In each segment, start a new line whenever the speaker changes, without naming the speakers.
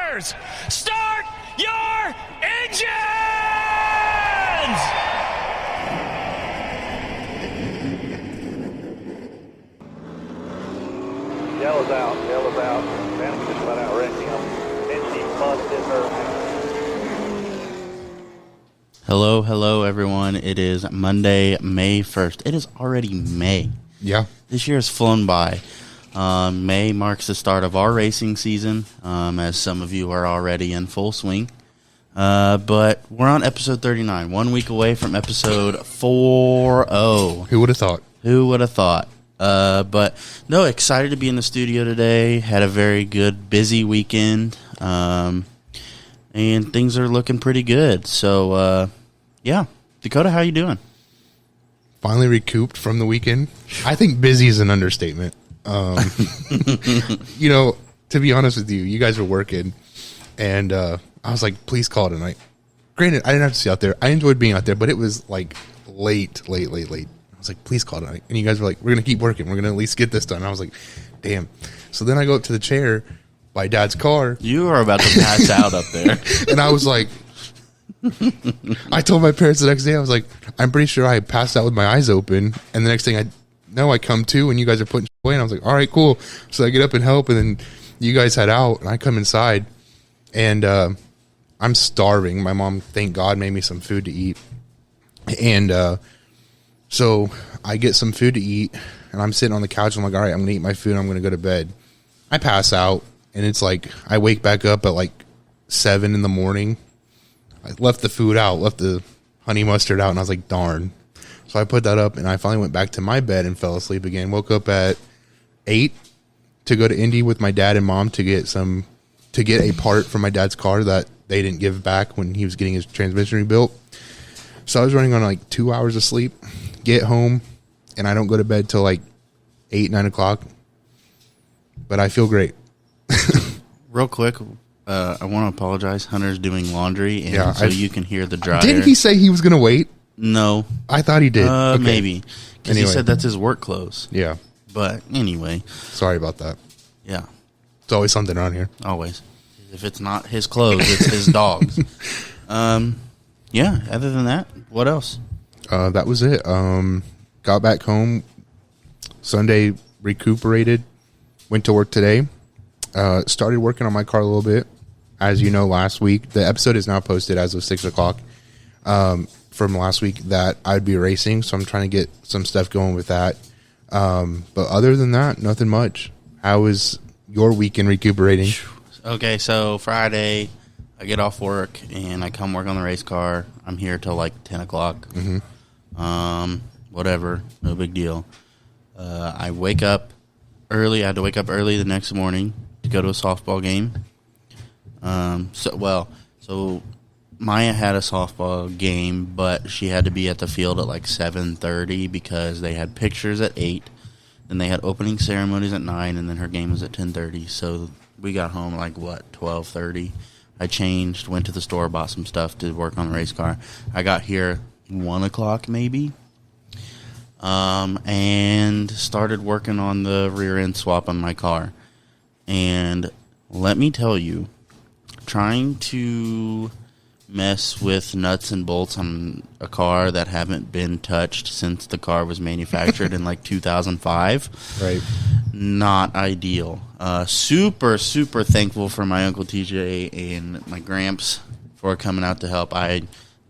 Cars, start your engines!
Yellow's out. Man, we just about outran him. And she busted her.
Hello, everyone. It is Monday, May 1st. It is already May.
Yeah.
This year has flown by. May marks the start of our racing season, as some of you are already in full swing. But we're on episode 39, 1 week away from episode 40.
Who would have thought?
Who would have thought? But no, excited to be in the studio today. Had a very good, busy weekend. And things are looking pretty good. So, yeah. Dakota, how you doing?
Finally recouped from the weekend. I think busy is an understatement. You know, to be honest with you, you guys were working, and I was like, please call it a night. Granted, I didn't have to see out there. I enjoyed being out there, but it was like late. I was like, please call it a night. And you guys were like, we're going to keep working. We're going to at least get this done. I was like, damn. So then I go up to the chair by Dad's car.
You are about to pass out up there.
And I was like, I told my parents the next day, I was like, I'm pretty sure I passed out with my eyes open. And the next thing I know, I come to and you guys are putting away. And I was like, all right, cool. So I get up and help. And then you guys head out and I come inside and I'm starving. My mom, thank God, made me some food to eat. And so I get some food to eat and I'm sitting on the couch. I'm like, all right, I'm going to eat my food. And I'm going to go to bed. I pass out and it's like, I wake back up at like 7 in the morning. I left the food out, left the honey mustard out, and I was like, darn. So I put that up, and I finally went back to my bed and fell asleep again. Woke up at 8 to go to Indy with my dad and mom to get a part from my dad's car that they didn't give back when he was getting his transmission rebuilt. So I was running on like 2 hours of sleep, get home, and I don't go to bed till like 8, 9 o'clock. But I feel great.
Real quick, I want to apologize. Hunter's doing laundry, and you can hear the dryer.
Didn't he say he was going to wait?
No.
I thought he did. Okay.
Maybe. Because he said that's his work clothes.
Yeah.
But anyway.
Sorry about that.
Yeah.
It's always something around here.
Always. If it's not his clothes, it's his dog's. Yeah, other than that, what else?
That was it. Got back home Sunday, recuperated, went to work today, started working on my car a little bit. As you know, last week, the episode is now posted as of 6 o'clock from last week that I'd be racing. So I'm trying to get some stuff going with that. But other than that, nothing much. How was your weekend recuperating?
Okay, so Friday, I get off work and I come work on the race car. I'm here till like 10 o'clock. Mm-hmm. Whatever, no big deal. I wake up early. I had to wake up early the next morning to go to a softball game. So Maya had a softball game, but she had to be at the field at like 7:30 because they had pictures at 8. Then they had opening ceremonies at 9, and then her game was at 10:30. So we got home like 12:30. I changed, went to the store, bought some stuff to work on the race car. I got here 1 o'clock maybe, and started working on the rear end swap on my car. And let me tell you, trying to mess with nuts and bolts on a car that haven't been touched since the car was manufactured in like 2005.
Right.
Not ideal. Super thankful for my Uncle TJ and my Gramps for coming out to help.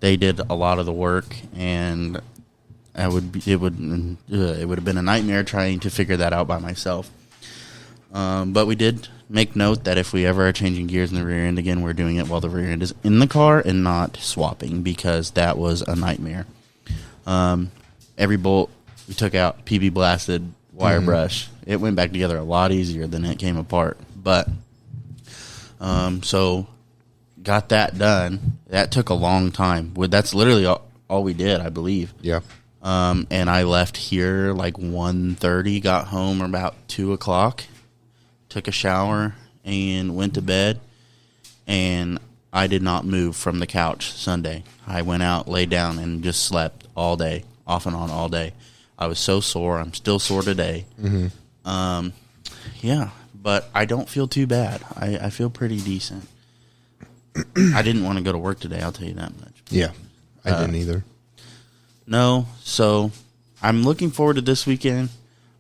They did a lot of the work, and it would have been a nightmare trying to figure that out by myself. But we did make note that if we ever are changing gears in the rear end again, we're doing it while the rear end is in the car and not swapping, because that was a nightmare. Every bolt we took out, PB blasted, wire brush. It went back together a lot easier than it came apart. But so got that done. That took a long time. That's literally all we did, I believe.
Yeah.
And I left here like 1:30, got home about 2 o'clock. Took a shower and went to bed, and I did not move from the couch Sunday. I went out, laid down, and just slept all day, off and on all day. I was so sore. I'm still sore today. Mm-hmm. Yeah, but I don't feel too bad. I feel pretty decent. I didn't want to go to work today. I'll tell you that much.
Yeah, I didn't either.
No, so I'm looking forward to this weekend.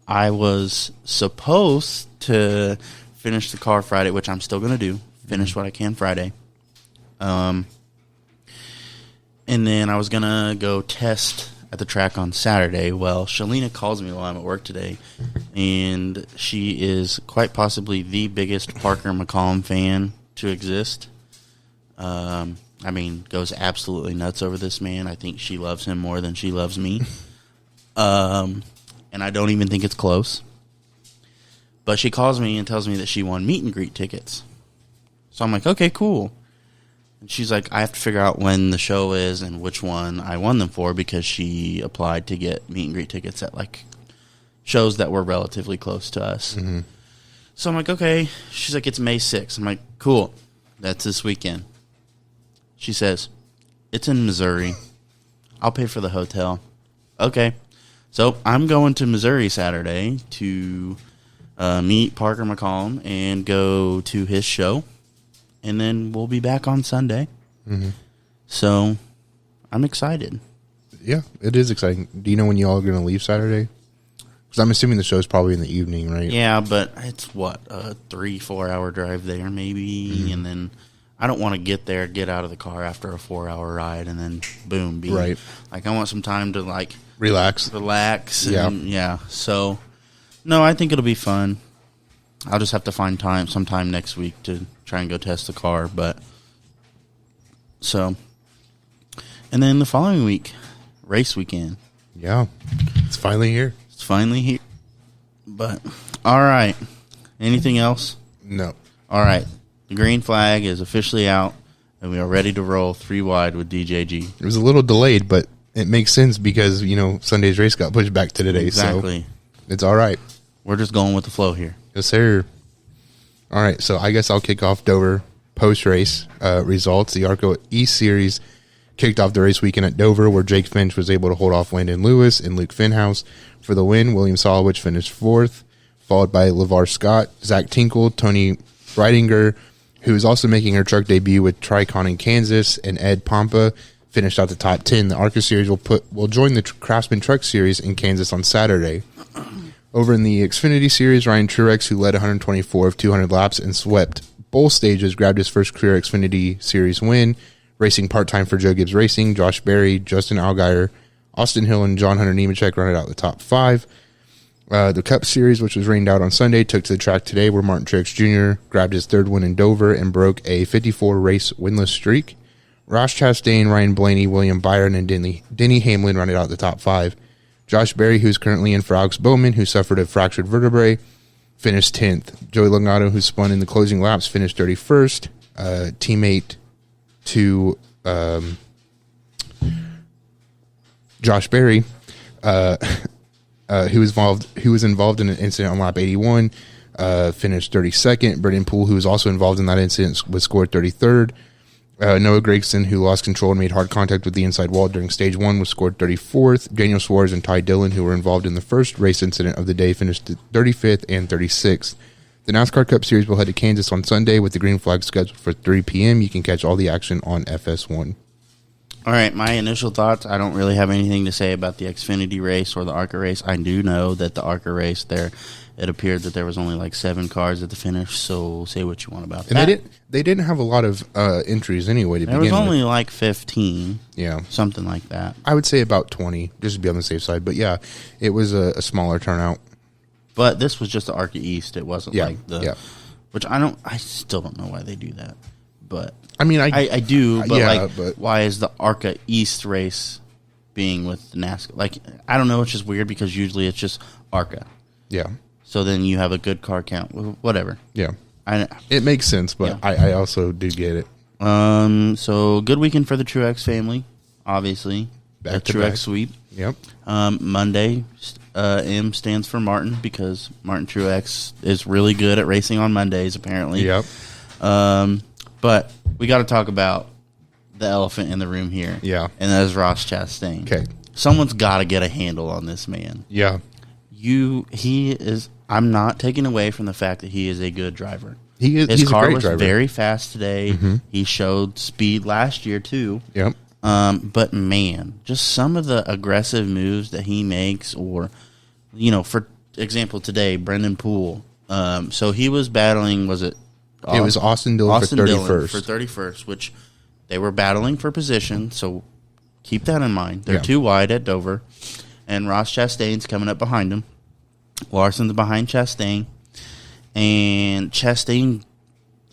I was supposed to finish the car Friday, which I'm still going to do. Finish what I can Friday. And then I was going to go test at the track on Saturday. Well, Shalina calls me while I'm at work today, and she is quite possibly the biggest Parker McCollum fan to exist. I mean, goes absolutely nuts over this man. I think she loves him more than she loves me. And I don't even think it's close. But she calls me and tells me that she won meet and greet tickets. So I'm like, okay, cool. And she's like, I have to figure out when the show is and which one I won them for, because she applied to get meet and greet tickets at like shows that were relatively close to us. Mm-hmm. So I'm like, okay. She's like, it's May 6th. I'm like, cool. That's this weekend. She says, it's in Missouri. I'll pay for the hotel. Okay. So I'm going to Missouri Saturday to meet Parker McCollum and go to his show. And then we'll be back on Sunday. Mm-hmm. So I'm excited.
Yeah, it is exciting. Do you know when you all are going to leave Saturday? Because I'm assuming the show's probably in the evening, right?
Yeah, but it's what, a 3-4 hour drive there maybe. Mm-hmm. And then I don't want to get out of the car after a 4-hour ride and then boom, be
right.
Like I want some time to like
relax.
And, yeah. So no, I think it'll be fun. I'll just have to find sometime next week to try and go test the car. But so, and then the following week, race weekend.
Yeah, it's finally here.
It's finally here. But all right, anything else?
No.
All right, the green flag is officially out, and we are ready to roll 3 wide with DJG.
It was a little delayed, but it makes sense because Sunday's race got pushed back to today.
Exactly.
So it's all right.
We're just going with the flow here.
Yes, sir. All right, so I guess I'll kick off Dover post-race results. The ARCA East Series kicked off the race weekend at Dover, where Jake Finch was able to hold off Landon Lewis and Luke Finhouse for the win. William Solowich finished 4th, followed by LeVar Scott, Zach Tinkle, Tony Reidinger, who is also making her truck debut with Tricon in Kansas, and Ed Pompa finished out the top 10. The ARCA Series will join the Craftsman Truck Series in Kansas on Saturday. Over in the Xfinity Series, Ryan Truex, who led 124 of 200 laps and swept both stages, grabbed his first career Xfinity Series win, racing part-time for Joe Gibbs Racing. Josh Berry, Justin Allgaier, Austin Hill, and John Hunter Nemechek rounded out the top 5. The Cup Series, which was rained out on Sunday, took to the track today, where Martin Truex Jr. grabbed his 3rd win in Dover and broke a 54-race winless streak. Ross Chastain, Ryan Blaney, William Byron, and Denny Hamlin rounded out the top 5. Josh Berry, who's currently in for Alex Bowman, who suffered a fractured vertebrae, finished 10th. Joey Logano, who spun in the closing laps, finished 31st. Teammate to Josh Berry, who was involved in an incident on lap 81, finished 32nd. Brendan Poole, who was also involved in that incident, was scored 33rd. Noah Gragson, who lost control and made hard contact with the inside wall during stage 1, was scored 34th. Daniel Suarez and Ty Dillon, who were involved in the first race incident of the day, finished 35th and 36th. The NASCAR Cup Series will head to Kansas on Sunday with the green flag scheduled for 3 p.m. You can catch all the action on FS1.
All right, my initial thoughts, I don't really have anything to say about the Xfinity race or the ARCA race. I do know that the ARCA race there, it appeared that there was only like 7 cars at the finish, so say what you want about that.
And they didn't have a lot of entries anyway to begin with.
There was only like 15.
Yeah.
Something like that.
I would say about 20, just to be on the safe side. But yeah, it was a smaller turnout.
But this was just the ARCA East. It wasn't like the...
Yeah.
Which I still don't know why they do that. But...
I mean,
I do, but
yeah,
but why is the ARCA East race being with the NASCAR? Like, I don't know, it's just weird because usually it's just ARCA.
Yeah.
So then you have a good car count, whatever.
Yeah. It makes sense, but yeah. I also do get it.
So good weekend for the Truex family, obviously.
Back to
Truex
back.
sweep.
Yep.
Monday, M stands for Martin because Martin Truex is really good at racing on Mondays, apparently.
Yep.
But we got to talk about the elephant in the room here.
Yeah.
And that is Ross Chastain.
Okay.
Someone's got to get a handle on this man.
Yeah.
I'm not taking away from the fact that he is a good driver. His
he's a
car
great
was
driver.
very fast today. He showed speed last year too.
Yep.
But man, just some of the aggressive moves that he makes, or for example, today Brendan Poole. So he was battling. Was it?
It was Austin Dillon for 31st.
For 31st, which they were battling for position. So keep that in mind. They're
Yeah.
too wide at Dover, and Ross Chastain's coming up behind him. Larson's behind Chastain, and Chastain,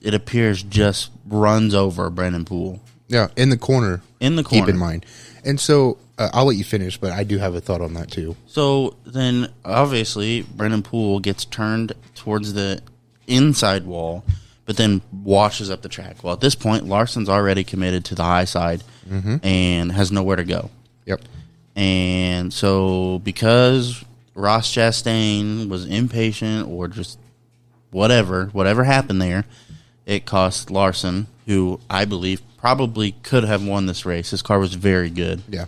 it appears, just runs over Brendan Poole.
Yeah, in the corner.
In the corner.
Keep in mind. And so I'll let you finish, but I do have a thought on that too.
So then, obviously, Brendan Poole gets turned towards the inside wall, but then washes up the track. Well, at this point, Larson's already committed to the high side and has nowhere to go.
Yep.
And so, because Ross Chastain was impatient or just whatever happened there, it cost Larson, who I believe probably could have won this race. His car was very good.
Yeah.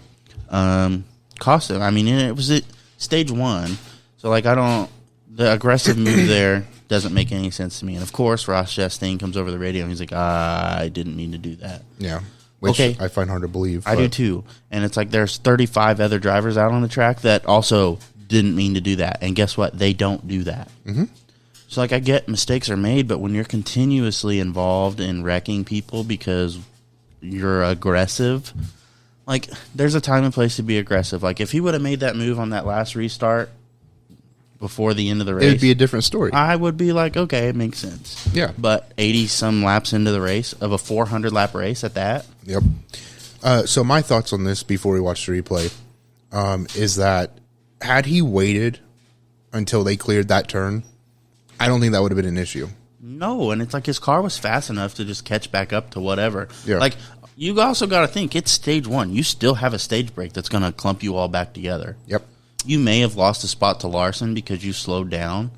Cost him. I mean, it was at stage 1. So, the aggressive move there doesn't make any sense to me. And, of course, Ross Chastain comes over the radio and he's like, I didn't mean to do that.
Yeah. Which
Okay.
I find hard to believe.
I do too. And it's like there's 35 other drivers out on the track that also didn't mean to do that. And guess what? They don't do that. Mm-hmm. So, I get mistakes are made, but when you're continuously involved in wrecking people because you're aggressive, there's a time and place to be aggressive. If he would have made that move on that last restart before the end of the race,
It would be a different story.
I would be like, okay, it makes sense.
Yeah.
But 80-some laps into the race, of a 400-lap race at that,
Yep. So my thoughts on this before we watch the replay is that had he waited until they cleared that turn, I don't think that would have been an issue.
no. And it's like his car was fast enough to just catch back up to whatever.
Yeah.
You also got to think, it's stage 1. You still have a stage break that's going to clump you all back together.
Yep.
You may have lost a spot to Larson because you slowed down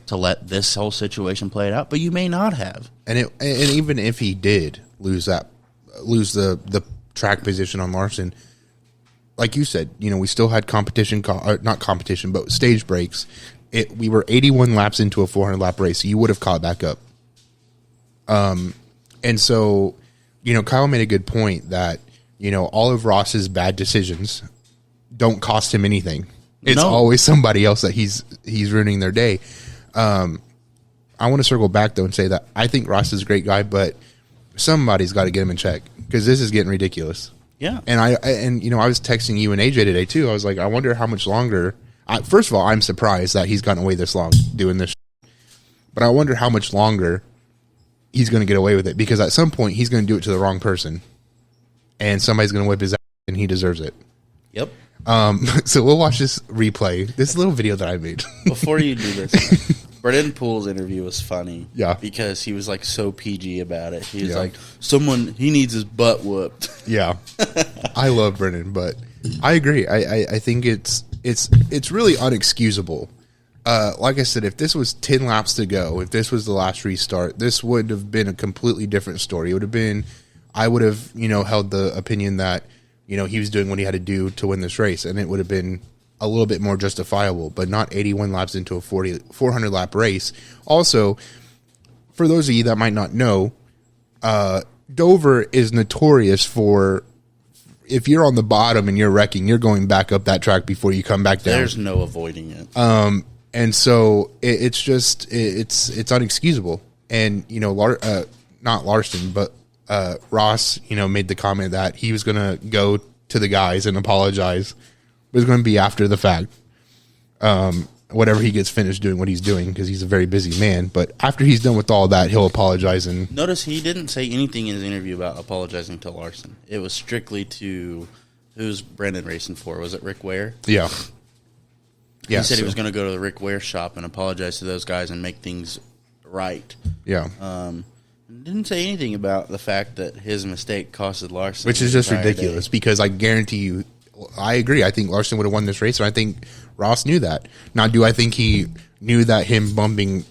to let this whole situation play it out, but you may not have.
And even if he did lose the track position on Larson, like you said, we still had not competition, but stage breaks. We were 81 laps into a 400-lap race, so you would have caught back up. And so, Kyle made a good point that, all of Ross's bad decisions don't cost him anything. It's
No.
always somebody else that he's ruining their day. I want to circle back, though, and say that I think Ross is a great guy, but somebody's got to get him in check because this is getting ridiculous.
Yeah.
And I was texting you and AJ today too. I was like, I wonder how much longer. First of all, I'm surprised that he's gotten away this long doing this, but I wonder how much longer he's going to get away with it, because at some point he's going to do it to the wrong person, and somebody's going to whip his ass, and he deserves it.
Yep.
So we'll watch this replay. This little video that I made.
Before you do this, Brendan Poole's interview was funny.
Yeah.
Because he was so PG about it. He was
Yeah.
like, he needs his butt whooped.
Yeah, I love Brennan, but I agree. I think it's really unexcusable. Like I said, if this was 10 laps to go, if this was the last restart, this would have been a completely different story. It would have been, I would have, held the opinion that, he was doing what he had to do to win this race, and it would have been a little bit more justifiable, but not 81 laps into a 400 lap race. Also, for those of you that might not know, Dover is notorious for, if you're on the bottom and you're wrecking, you're going back up that track before you come back down.
There's no avoiding it.
And so it's just it's unexcusable. And not Larson, but Ross, made the comment that he was going to go to the guys and apologize. It was going to be after the fact. Whatever he gets finished doing what he's doing, because he's a very busy man. But after he's done with all that, he'll apologize. And
Notice he didn't say anything in his interview about apologizing to Larson. It was strictly to, who's Brendan racing for? Was it Rick Ware?
yeah.
He said he was going to go to the Rick Ware shop and apologize to those guys and make things right.
Yeah.
Didn't say anything about the fact that his mistake costed Larson.
Which is
the
just
entire
ridiculous,
day.
because I guarantee you, I agree. I think Larson would have won this race, and I think Ross knew that. Now, do I think he knew that him bumping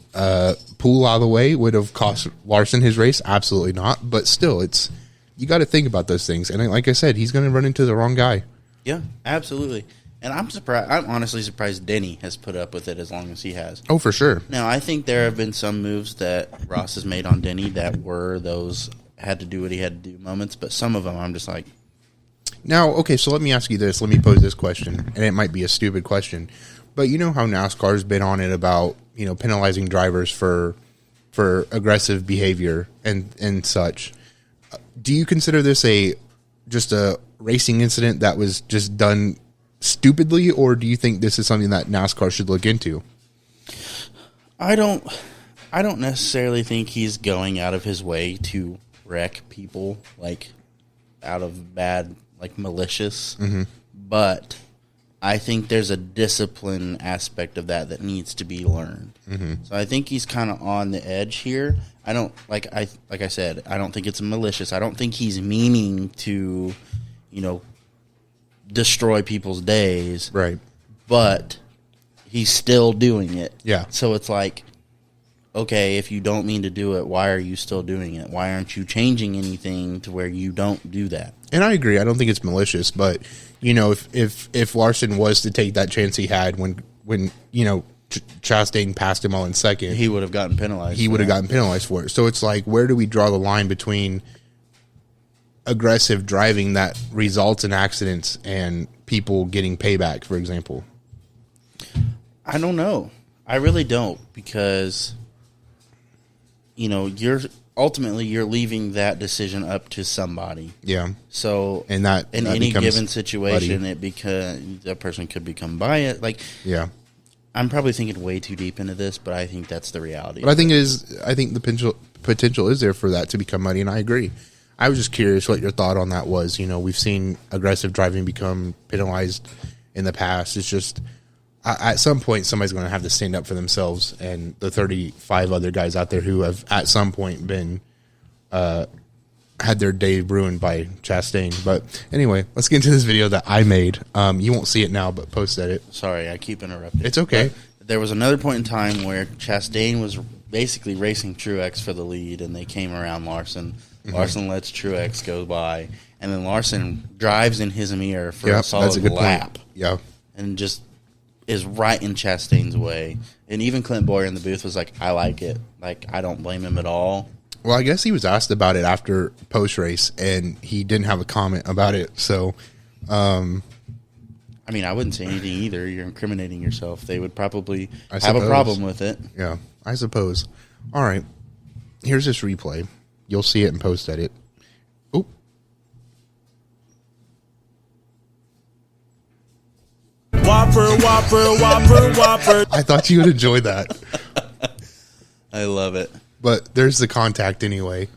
Poole out of the way would have cost Larson his race? Absolutely not. But still, you got to think about those things. And like I said, he's going to run into the wrong guy.
Yeah, absolutely. And I'm surprised. I'm honestly surprised Denny has put up with it as long as he has.
Oh, for sure.
Now, I think there have been some moves that Ross has made on Denny that were those had to do what he had to do moments, but some of them I'm just like,
Now, okay, so let me ask you this. Let me pose this question, and it might be a stupid question, but you know how NASCAR's been on it about, you know, penalizing drivers for aggressive behavior and such. Do you consider this just a racing incident that was just done stupidly, or do you think this is something that NASCAR should look into?
I don't necessarily think he's going out of his way to wreck people, like out of bad, like malicious. But I think there's a discipline aspect of that needs to be learned. So I think he's kind of on the edge here. I don't like I said, I don't think it's malicious. I don't think he's meaning to, you know, destroy people's days.
Right.
But he's still doing it.
Yeah.
So it's like, okay, if you don't mean to do it, why are you still doing it? Why aren't you changing anything to where you don't do that?
And I agree. I don't think it's malicious, but you know, if Larson was to take that chance he had when you know Chastain passed him all in second,
He would have gotten penalized.
he
for
would have
that.
gotten penalized for it. So it's like, where do we draw the line between aggressive driving that results in accidents and people getting payback, for example?
I don't know. I really don't, because you know, you're leaving that decision up to somebody.
Yeah.
So
And that
in
that
any
becomes
given situation,
muddy.
that person could become biased. Like,
Yeah.
I'm probably thinking way too deep into this, but I think that's the reality.
But I think the potential is there for that to become muddy, and I agree. I was just curious what your thought on that was. You know, we've seen aggressive driving become penalized in the past. It's just at some point somebody's going to have to stand up for themselves, and the 35 other guys out there who have at some point been had their day ruined by Chastain. But anyway, let's get into this video that I made. You won't see it now, but post edit.
Sorry, I keep interrupting.
It's okay.
But there was another point in time where Chastain was basically racing Truex for the lead, and they came around Larson. Larson lets Truex go by, and then Larson drives in his mirror for a solid lap.
point. Yeah.
And just is right in Chastain's way. And even Clint Boyer in the booth was like, I like it. Like, I don't blame him at all.
Well, I guess he was asked about it after post race, and he didn't have a comment about it. So,
I mean, I wouldn't say anything either. You're incriminating yourself. They would probably
I
have
suppose.
a problem with it.
yeah, I suppose. All right. Here's this replay. You'll see it in post edit. Oh.
Whopper, Whopper, Whopper, Whopper.
I thought you would enjoy that.
I love it.
But there's the contact anyway.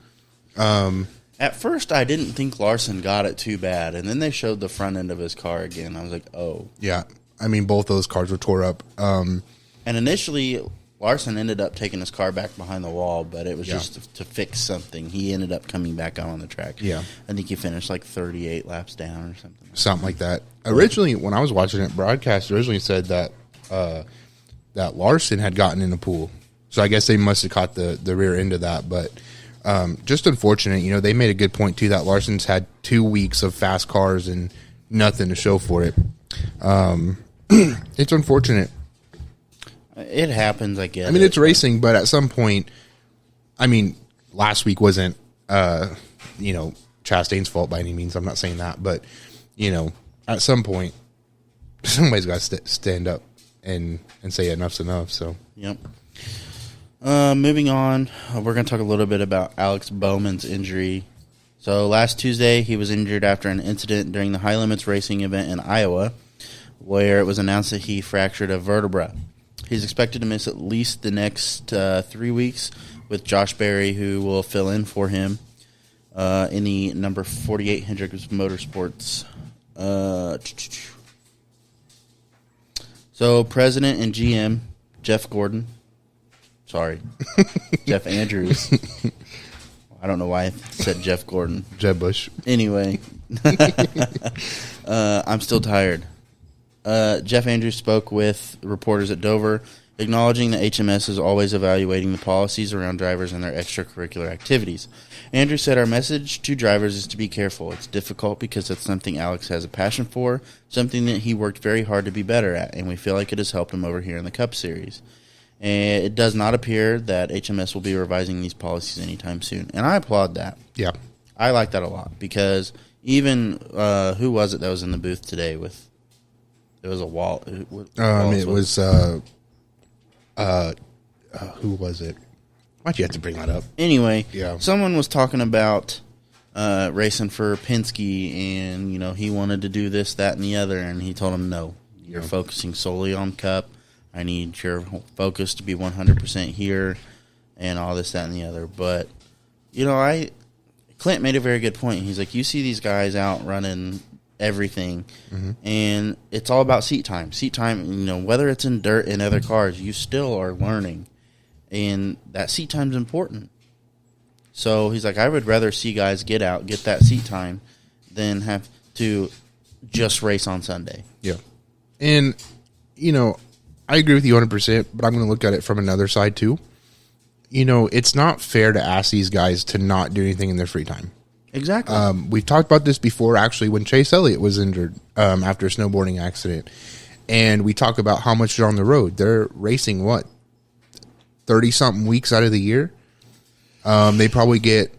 At first, I didn't think Larson got it too bad, and then they showed the front end of his car again. I was like, oh.
Yeah. I mean, both those cars were tore up.
And initially, Larson ended up taking his car back behind the wall, but it was
Yeah.
just to fix something. He ended up coming back out on the track.
Yeah.
I think he finished like 38 laps down or something.
Something like that. Originally, when I was watching it, broadcast originally said that that Larson had gotten in the pool. So I guess they must have caught the rear end of that. But just unfortunate. You know, they made a good point, too, that Larson's had 2 weeks of fast cars and nothing to show for it. It's unfortunate.
It happens, I guess.
I mean, it's racing, but at some point, I mean, last week wasn't, you know, Chastain's fault by any means. I'm not saying that. But, you know, at some point, somebody's got to stand up and say enough's enough. So,
Yep. Moving on, we're going to talk a little bit about Alex Bowman's injury. So last Tuesday, he was injured after an incident during the High Limits racing event in Iowa, where it was announced that he fractured a vertebra. He's expected to miss at least the next 3 weeks, with Josh Berry, who will fill in for him in the number 48 Hendrick Motorsports. So president and GM Jeff Gordon. Sorry, Jeff Andrews. I don't know why I said Jeff Gordon.
Jeb Bush.
Anyway, I'm still tired. Jeff Andrews spoke with reporters at Dover acknowledging that HMS is always evaluating the policies around drivers and their extracurricular activities. Andrew said, our message to drivers is to be careful. It's difficult because it's something Alex has a passion for, something that he worked very hard to be better at, and we feel like it has helped him over here in the Cup Series. And it does not appear that HMS will be revising these policies anytime soon. And I applaud that.
Yeah.
I like that a lot because even who was it that was in the booth today with it was a wall.
It was who was it? Why'd you have to bring that up?
Anyway,
Yeah.
someone was talking about racing for Penske, and he wanted to do this, that, and the other, and he told him, no, you're focusing solely on Cup. I need your focus to be 100% here, and all this, that, and the other. But Clint made a very good point. He's like, you see these guys out running everything, and it's all about seat time. Seat time, whether it's in dirt and other cars, you still are learning, and that seat time's important. So he's like, I would rather see guys get out, get that seat time, than have to just race on Sunday.
Yeah. And, I agree with you 100%, but I'm going to look at it from another side too. It's not fair to ask these guys to not do anything in their free time.
Exactly.
We've talked about this before, actually, when Chase Elliott was injured after a snowboarding accident. And we talk about how much they're on the road. They're racing, 30-something weeks out of the year? They probably get,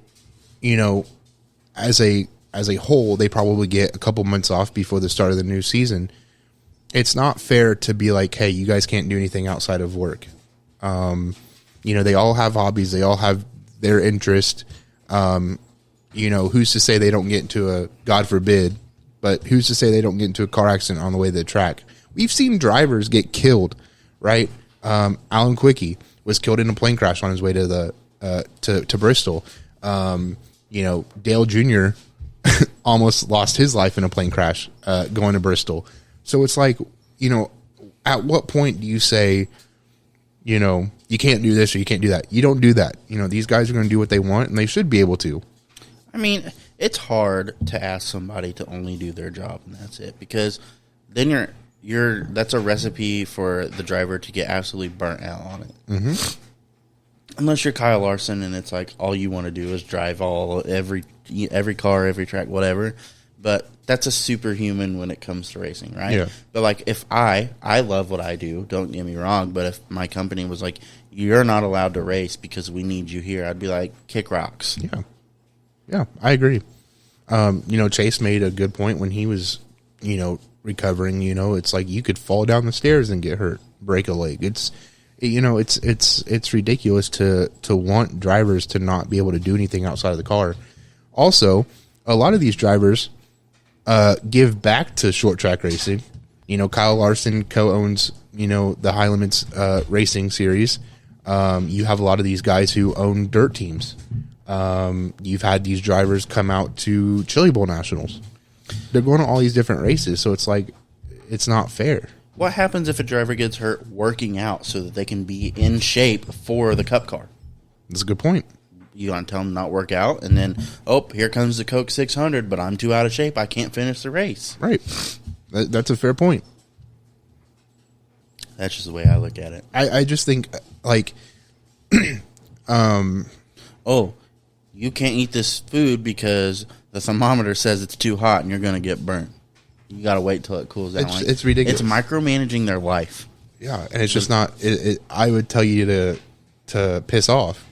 as a whole, they probably get a couple months off before the start of the new season. It's not fair to be like, hey, you guys can't do anything outside of work. They all have hobbies. They all have their interest. Who's to say they don't get into a, God forbid, but who's to say they don't get into a car accident on the way to the track? We've seen drivers get killed, right? Alan Quickie was killed in a plane crash on his way to the to Bristol. Dale Jr. almost lost his life in a plane crash going to Bristol. So it's like, at what point do you say, you can't do this or you can't do that? You don't do that. These guys are going to do what they want, and they should be able to.
I mean, it's hard to ask somebody to only do their job and that's it, because then that's a recipe for the driver to get absolutely burnt out on it. Mm-hmm. Unless you're Kyle Larson and it's like all you want to do is drive every car, every track, whatever. But that's a superhuman when it comes to racing, right?
Yeah.
But like if I love what I do, don't get me wrong, but if my company was like, you're not allowed to race because we need you here, I'd be like, kick rocks.
Yeah. Yeah, I agree. Chase made a good point when he was, recovering. It's like you could fall down the stairs and get hurt, break a leg. It's ridiculous to want drivers to not be able to do anything outside of the car. Also, a lot of these drivers give back to short track racing. Kyle Larson co-owns, the High Limits racing series. You have a lot of these guys who own dirt teams. You've had these drivers come out to Chili Bowl Nationals. They're going to all these different races, so it's like, it's not fair.
What happens if a driver gets hurt working out so that they can be in shape for the Cup car?
That's a good point.
You want to tell them to not work out, and then, here comes the Coke 600, but I'm too out of shape. I can't finish the race.
Right. That's a fair point.
That's just the way I look at it.
I just think,
you can't eat this food because the thermometer says it's too hot and you're going to get burnt. You got to wait till it cools down.
It's ridiculous.
It's micromanaging their life.
Yeah, and it's just not. I would tell you to piss off.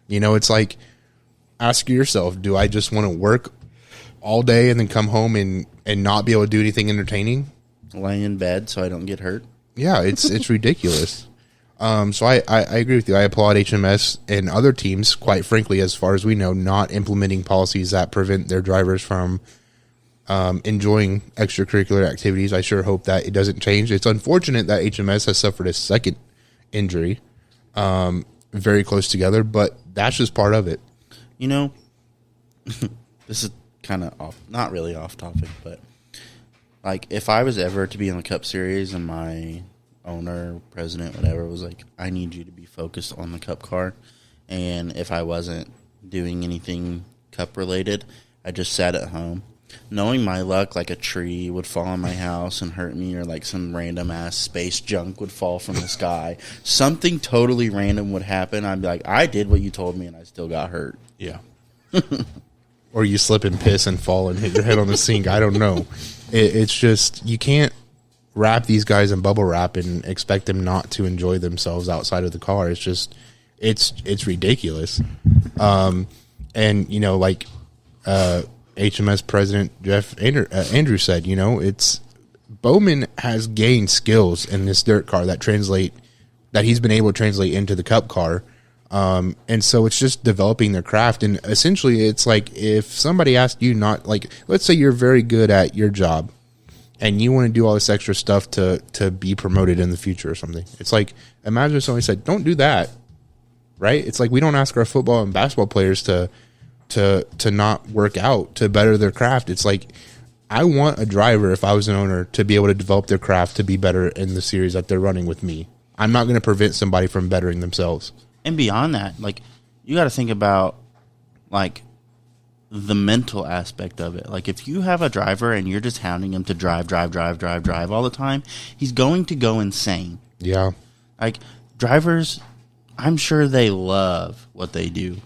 It's like, ask yourself: do I just want to work all day and then come home and not be able to do anything entertaining?
Lay in bed so I don't get hurt.
Yeah, it's ridiculous. So I agree with you. I applaud HMS and other teams, quite frankly, as far as we know, not implementing policies that prevent their drivers from enjoying extracurricular activities. I sure hope that it doesn't change. It's unfortunate that HMS has suffered a second injury very close together, but that's just part of it.
This is kind of not really off topic, but like if I was ever to be in the Cup Series and my owner, president, whatever, was like, I need you to be focused on the Cup car, and if I wasn't doing anything Cup related, I just sat at home, Knowing my luck, like a tree would fall on my house and hurt me, or like some random ass space junk would fall from the sky. Something totally random would happen. I'd be like, I did what you told me, and I still got hurt.
Yeah. Or you slip and piss and fall and hit your head on the sink. I don't know. It's just, you can't wrap these guys in bubble wrap and expect them not to enjoy themselves outside of the car. It's just, it's ridiculous. And, you know, like HMS President Andrew said, you know, it's Bowman has gained skills in this dirt car that he's been able to translate into the Cup car. And so it's just developing their craft. And essentially it's like, if somebody asked you not, like, let's say you're very good at your job and you want to do all this extra stuff to be promoted in the future or something. It's like, imagine if somebody said, don't do that. Right? It's like, we don't ask our football and basketball players to not work out, to better their craft. It's like, I want a driver, if I was an owner, to be able to develop their craft to be better in the series that they're running with me. I'm not going to prevent somebody from bettering themselves.
And beyond that, like, you got to think about, like, the mental aspect of it. Like, if you have a driver and you're just hounding him to drive all the time, he's going to go insane.
Yeah.
Like, drivers, I'm sure they love what they do,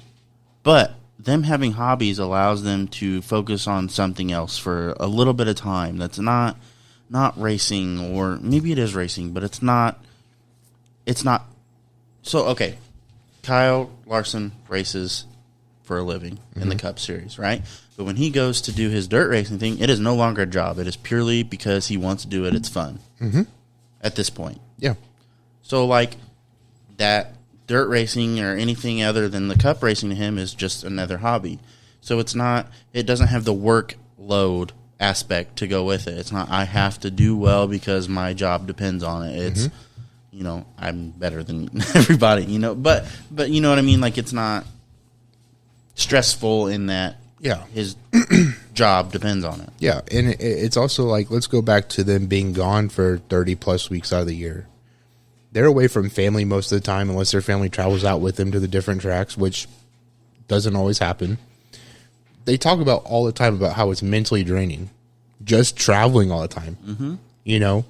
but them having hobbies allows them to focus on something else for a little bit of time that's not racing, or maybe it is racing, but it's not. So, okay, Kyle Larson races for a living in the Cup Series, right? But when he goes to do his dirt racing thing, it is no longer a job. It is purely because he wants to do it. It's fun at this point.
Yeah.
So, like, that dirt racing or anything other than the Cup racing to him is just another hobby. So it doesn't have the workload aspect to go with it. It's not, I have to do well because my job depends on it. It's, you know, I'm better than everybody, you know, but you know what I mean? Like, it's not stressful in that his job depends on it.
Yeah. And it's also like, let's go back to them being gone for 30 plus weeks out of the year. They're away from family most of the time, unless their family travels out with them to the different tracks, which doesn't always happen. They talk about all the time about how it's mentally draining, just traveling all the time, you know?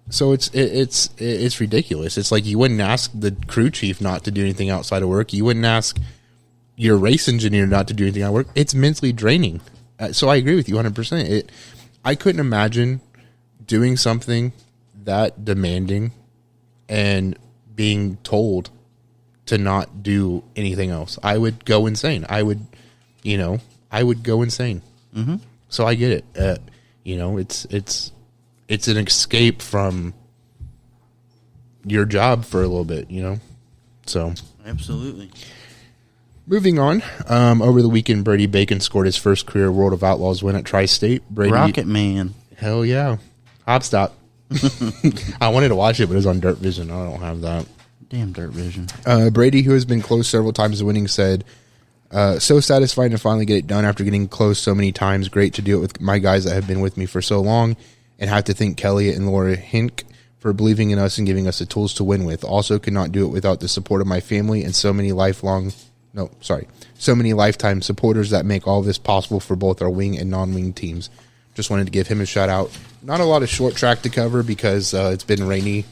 So it's ridiculous. It's like, you wouldn't ask the crew chief not to do anything outside of work. You wouldn't ask your race engineer not to do anything at work. It's mentally draining. So I agree with you 100%. I couldn't imagine doing something that demanding and being told to not do anything else. I would go insane. I would go insane. So I get it. You know, it's an escape from your job for a little bit, you know? So
Absolutely.
Moving on, over the weekend, Brady Bacon scored his first career World of Outlaws win at Tri-State. Brady,
Rocket Man.
Hell yeah. Hop stop. I wanted to watch it, but it was on Dirt Vision. I don't have that.
Damn Dirt Vision.
Brady, who has been close several times to winning, said, so satisfied to finally get it done after getting close so many times. Great to do it with my guys that have been with me for so long, and have to thank Kelly and Laura Hink for believing in us and giving us the tools to win with. Also could not do it without the support of my family and so many lifetime supporters that make all this possible for both our wing and non-wing teams. Just wanted to give him a shout out. Not a lot of short track to cover because it's been rainy.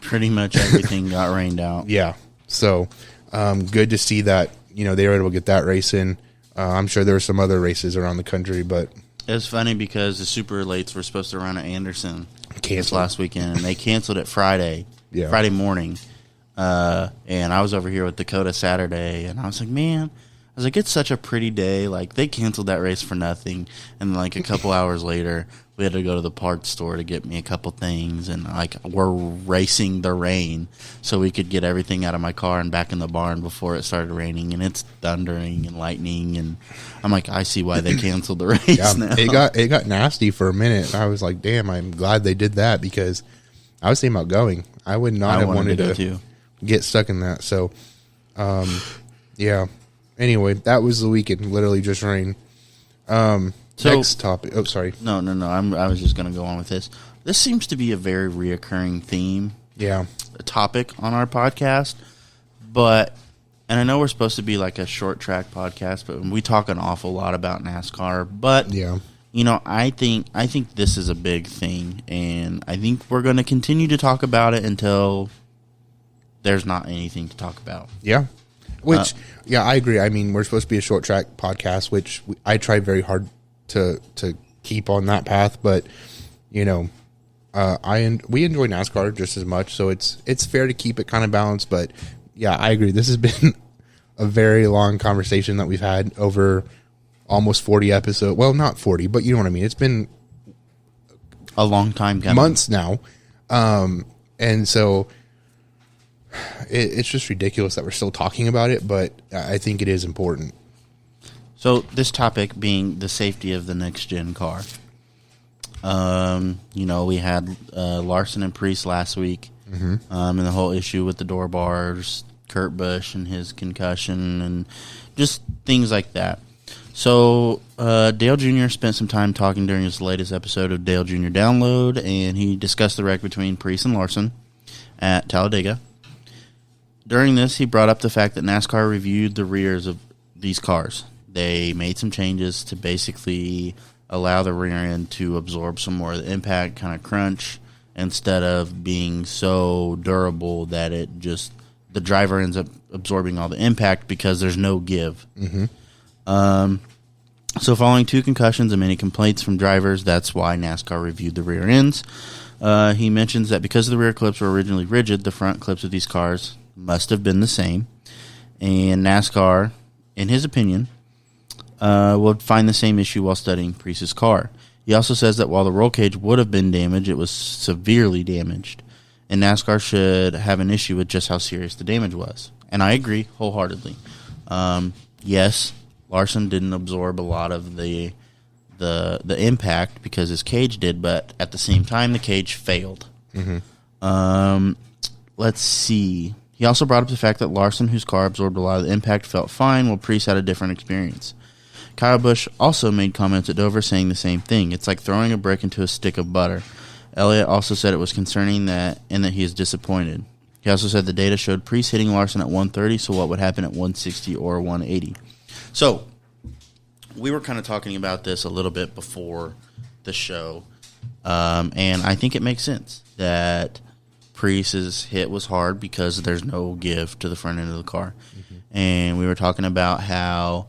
Pretty much everything got rained out.
Yeah. So good to see that, you know, they were able to get that race in. I'm sure there were some other races around the country, but
it was funny because the super relates were supposed to run at Anderson
canceled
last weekend, and they canceled it Friday morning. And I was over here with Dakota Saturday, and I was like, man, it's such a pretty day. Like, they canceled that race for nothing. And like a couple hours later, we had to go to the parts store to get me a couple things, and like, we're racing the rain so we could get everything out of my car and back in the barn before it started raining, and it's thundering and lightning, and I'm like, I see why they canceled the race now.
It got nasty for a minute. I was like, damn, I'm glad they did that, because I was thinking about going. I would not have wanted to get stuck in that. So, yeah. Anyway, that was the weekend. Literally just rain. Next topic. Oh, sorry.
No. I was just going to go on with this. This seems to be a very reoccurring theme.
Yeah.
A topic on our podcast. But and I know we're supposed to be like a short track podcast, but we talk an awful lot about NASCAR. But
Yeah.
you know, I think this is a big thing, and I think we're going to continue to talk about it until there's not anything to talk about.
Yeah. Which, yeah, I agree. I mean, we're supposed to be a short track podcast, which I tried very hard to keep on that path, but you know, we enjoy NASCAR just as much, so it's fair to keep it kind of balanced. But yeah, I agree. This has been a very long conversation that we've had over almost 40 episodes. Well, not 40, but you know what I mean. It's been
A long time coming.
months now, and so it's just ridiculous that we're still talking about it. But I think it is important.
So this topic being the safety of the next gen car. You know, we had Larson and Priest last week, and the whole issue with the door bars, Kurt Busch and his concussion, and just things like that. So Dale Jr. spent some time talking during his latest episode of Dale Jr. Download, and he discussed the wreck between Priest and Larson at Talladega. During this, he brought up the fact that NASCAR reviewed the rears of these cars. They made some changes to basically allow the rear end to absorb some more of the impact, kind of crunch, instead of being so durable that the driver ends up absorbing all the impact because there's no give. So following 2 concussions and many complaints from drivers, that's why NASCAR reviewed the rear ends. He mentions that because the rear clips were originally rigid, the front clips of these cars must have been the same. And NASCAR, in his opinion, would find the same issue while studying Priest's car. He also says that while the roll cage would have been damaged, it was severely damaged. And NASCAR should have an issue with just how serious the damage was. And I agree wholeheartedly. Yes, Larson didn't absorb a lot of the impact because his cage did, but at the same time, the cage failed. Let's see. He also brought up the fact that Larson, whose car absorbed a lot of the impact, felt fine, while Priest had a different experience. Kyle Busch also made comments at Dover saying the same thing. It's like throwing a brick into a stick of butter. Elliott also said it was concerning and that he is disappointed. He also said the data showed Priest hitting Larson at 130, so what would happen at 160 or 180? So, we were kind of talking about this a little bit before the show, and I think it makes sense that Priest's hit was hard because there's no give to the front end of the car. And we were talking about how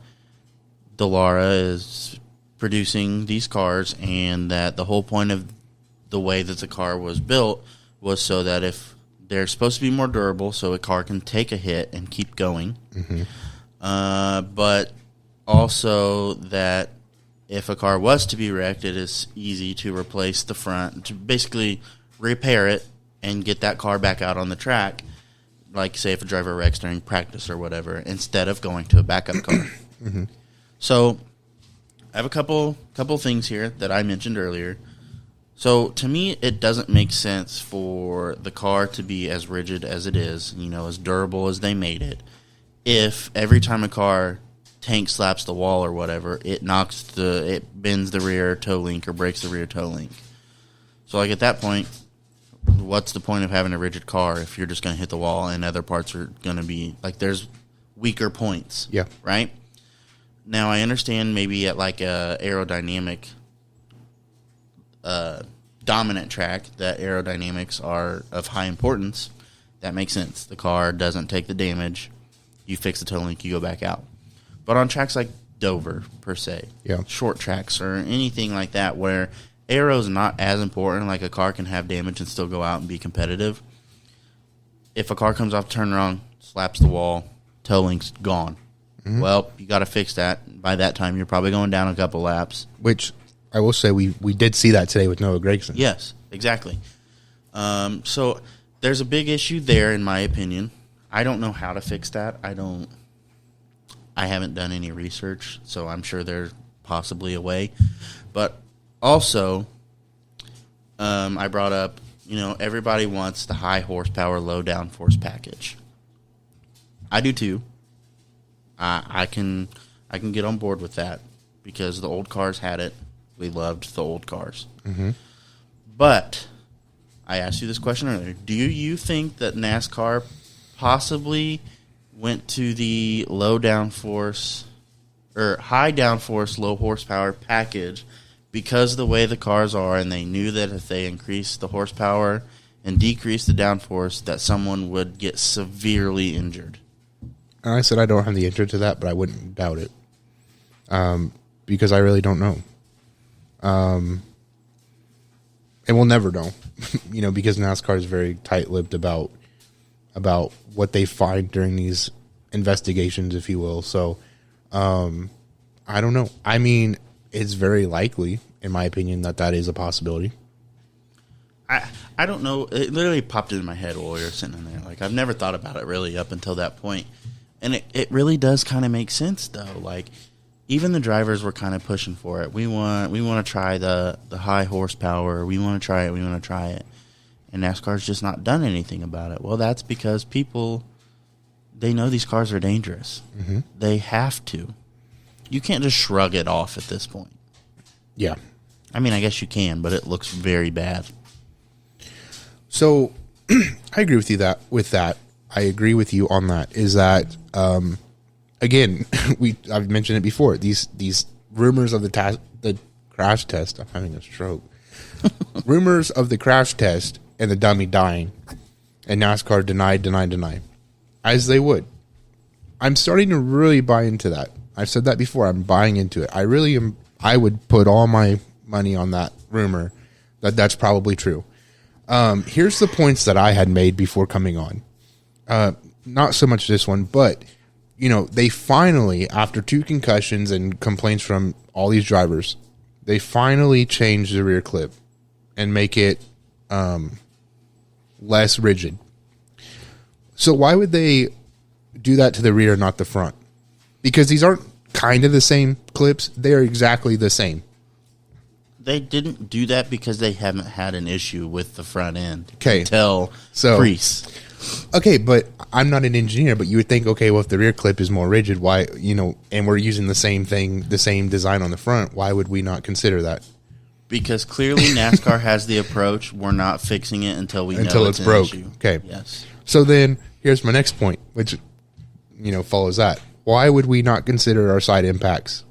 Dallara is producing these cars, and that the whole point of the way that the car was built was so that if they're supposed to be more durable, so a car can take a hit and keep going, but also that if a car was to be wrecked, it is easy to replace the front, to basically repair it and get that car back out on the track, like say if a driver wrecks during practice or whatever, instead of going to a backup car. So I have a couple things here that I mentioned earlier. So to me, it doesn't make sense for the car to be as rigid as it is, as durable as they made it, if every time a car tank slaps the wall or whatever, it bends the rear toe link or breaks the rear toe link. So like at that point, what's the point of having a rigid car if you're just going to hit the wall and other parts are going to be like there's weaker points?
Yeah.
Right? Now I understand maybe at like a aerodynamic dominant track that aerodynamics are of high importance. That makes sense. The car doesn't take the damage. You fix the toe link, you go back out. But on tracks like Dover, per se, short tracks or anything like that where aero is not as important, like a car can have damage and still go out and be competitive. If a car comes off turn wrong, slaps the wall, toe link's gone. Well, you got to fix that. By that time, you're probably going down a couple laps.
Which I will say we did see that today with Noah Gragson.
Yes, exactly. So there's a big issue there, in my opinion. I don't know how to fix that. I haven't done any research, so I'm sure there's possibly a way. But also, I brought up, everybody wants the high horsepower, low downforce package. I do too. I can get on board with that because the old cars had it. We loved the old cars. But I asked you this question earlier. Do you think that NASCAR possibly went to the low downforce or high downforce, low horsepower package because of the way the cars are, and they knew that if they increased the horsepower and decreased the downforce, that someone would get severely injured.
And I said I don't have the answer to that, but I wouldn't doubt it, because I really don't know. And we'll never know, because NASCAR is very tight-lipped about what they find during these investigations, if you will. So, I don't know. I mean, it's very likely, in my opinion, that is a possibility.
I don't know. It literally popped into my head while we were sitting in there. Like, I've never thought about it really up until that point. And it really does kind of make sense, though. Like, even the drivers were kind of pushing for it. We want to try the high horsepower. We want to try it. We want to try it. And NASCAR's just not done anything about it. Well, that's because people, they know these cars are dangerous. Mm-hmm. They have to. You can't just shrug it off at this point.
Yeah.
I mean, I guess you can, but it looks very bad.
So, I agree with you with that. I agree with you on that. Is that, again, I've mentioned it before. These rumors of the crash test. I'm having a stroke. Rumors of the crash test and the dummy dying, and NASCAR deny, as they would. I'm starting to really buy into that. I've said that before. I'm buying into it. I really am. I would put all my money on that rumor that's probably true. Here's the points that I had made before coming on. Not so much this one, but they finally, after 2 concussions and complaints from all these drivers, they finally changed the rear clip and make it less rigid. So why would they do that to the rear, not the front? Because these aren't kind of the same clips. They are exactly the same.
They didn't do that because they haven't had an issue with the front end.
Okay.
Until Preece.
Okay, but I'm not an engineer, but you would think, okay, well, if the rear clip is more rigid, why, and we're using the same thing, the same design on the front, why would we not consider that?
Because clearly NASCAR has the approach, we're not fixing it until we know it's
broke.
an issue.
Okay.
Yes.
So then here's my next point, which, follows that. Why would we not consider our side impacts?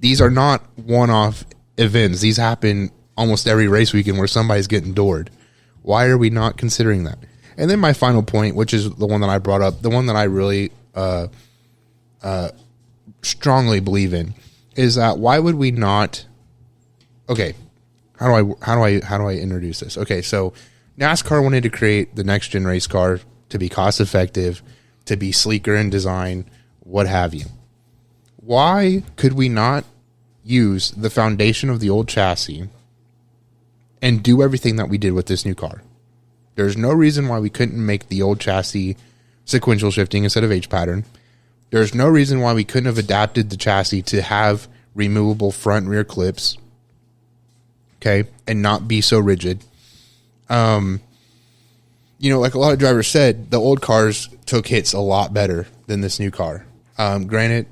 These are not one-off events. These happen almost every race weekend where somebody's getting doored. Why are we not considering that? And then my final point, which is the one that I brought up, the one that I really strongly believe in, is that why would we not? Okay, how do I introduce this? Okay, so NASCAR wanted to create the next gen race car to be cost effective, to be sleeker in design, what have you. Why could we not use the foundation of the old chassis and do everything that we did with this new car? There's no reason why we couldn't make the old chassis sequential shifting instead of H pattern. There's no reason why we couldn't have adapted the chassis to have removable front and rear clips, okay, and not be so rigid. Like a lot of drivers said, the old cars took hits a lot better than this new car. Granted,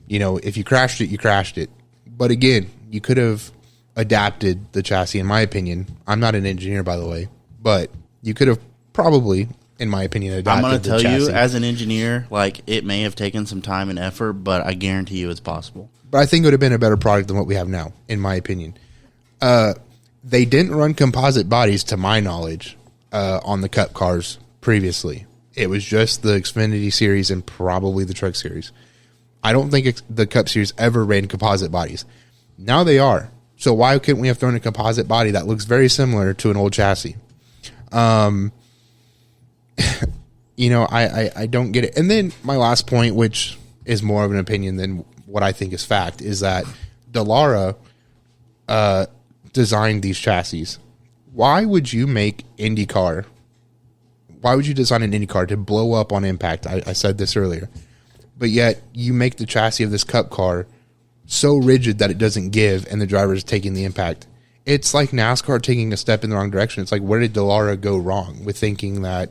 if you crashed it, you crashed it. But again, you could have adapted the chassis, in my opinion. I'm not an engineer, by the way. But you could have probably, in my opinion, adapted the chassis. I'm going to tell
you, as an engineer, it may have taken some time and effort, but I guarantee you it's possible.
But I think it would have been a better product than what we have now, in my opinion. They didn't run composite bodies, to my knowledge, on the Cup cars previously. It was just the Xfinity Series and probably the Truck Series. I don't think the Cup Series ever ran composite bodies. Now they are. So why couldn't we have thrown a composite body that looks very similar to an old chassis? I don't get it. And then my last point, which is more of an opinion than what I think is fact, is that Dallara designed these chassis. Why would you make IndyCar? Why would you design an IndyCar to blow up on impact? I said this earlier. But yet you make the chassis of this Cup car so rigid that it doesn't give and the driver is taking the impact. It's like NASCAR taking a step in the wrong direction. It's like, where did Dallara go wrong with thinking that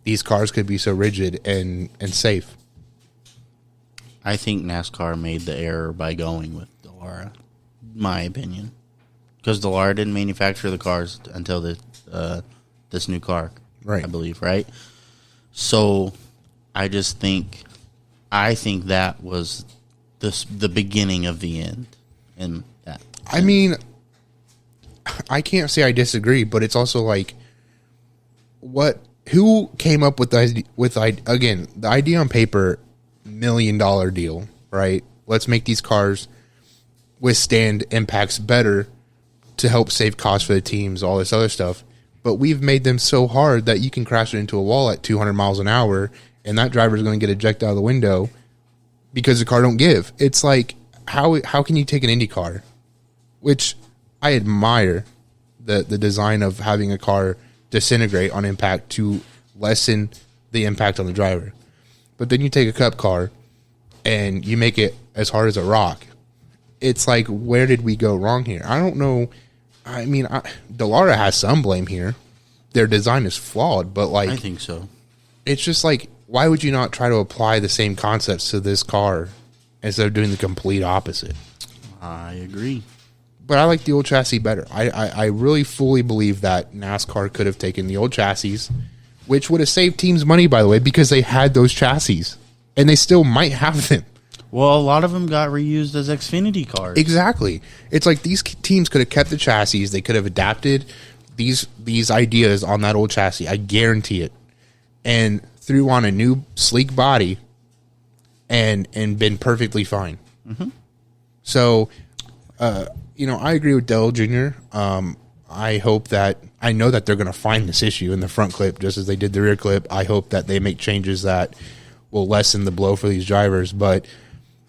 these cars could be so rigid and safe?
I think NASCAR made the error by going with Dallara, my opinion. Because Dallara didn't manufacture the cars until this new car,
right?
I believe, right? So I think that was the beginning of the end. And that.
I mean, I can't say I disagree, but it's also like, who came up with again, the idea on paper, $1 million deal, right? Let's make these cars withstand impacts better to help save costs for the teams, all this other stuff. But we've made them so hard that you can crash it into a wall at 200 miles an hour, and that driver is going to get ejected out of the window because the car don't give. It's like, how can you take an Indy car, which I admire the design of having a car disintegrate on impact to lessen the impact on the driver. But then you take a Cup car and you make it as hard as a rock. It's like, where did we go wrong here? I don't know. I mean, Dallara has some blame here. Their design is flawed, but like,
I think so.
It's just like, why would you not try to apply the same concepts to this car instead of doing the complete opposite?
I agree.
But I like the old chassis better. I really fully believe that NASCAR could have taken the old chassis, which would have saved teams money, by the way, because they had those chassis, and they still might have them.
Well, a lot of them got reused as Xfinity cars.
Exactly. It's like these teams could have kept the chassis. They could have adapted these ideas on that old chassis. I guarantee it. And threw on a new sleek body and been perfectly fine. Mm-hmm. So, I agree with Dale Jr. I know that they're going to find this issue in the front clip just as they did the rear clip. I hope that they make changes that will lessen the blow for these drivers. But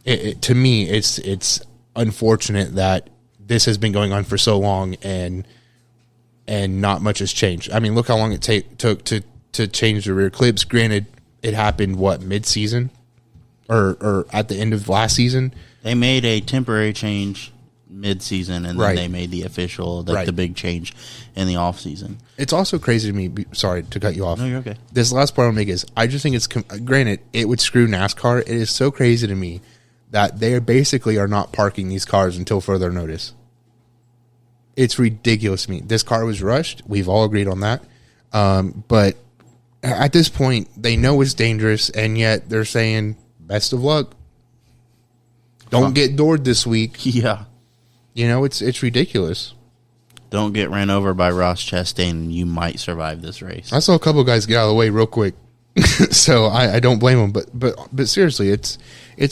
to me, it's unfortunate that this has been going on for so long and not much has changed. I mean, look how long it took to change the rear clips. Granted, it happened mid-season or at the end of last season.
They made a temporary change mid-season, and then they made the official, the big change in the off-season.
It's also crazy to me. Sorry to cut you off.
No, you're okay.
This last part I'll make is, I just think it's, granted, it would screw NASCAR. It is so crazy to me that they basically are not parking these cars until further notice. It's ridiculous to me. This car was rushed. We've all agreed on that. But at this point, they know it's dangerous, and yet they're saying, best of luck. Don't get doored this week.
Yeah.
It's ridiculous.
Don't get ran over by Ross Chastain, and you might survive this race.
I saw a couple of guys get out of the way real quick, so I don't blame them. But seriously, it's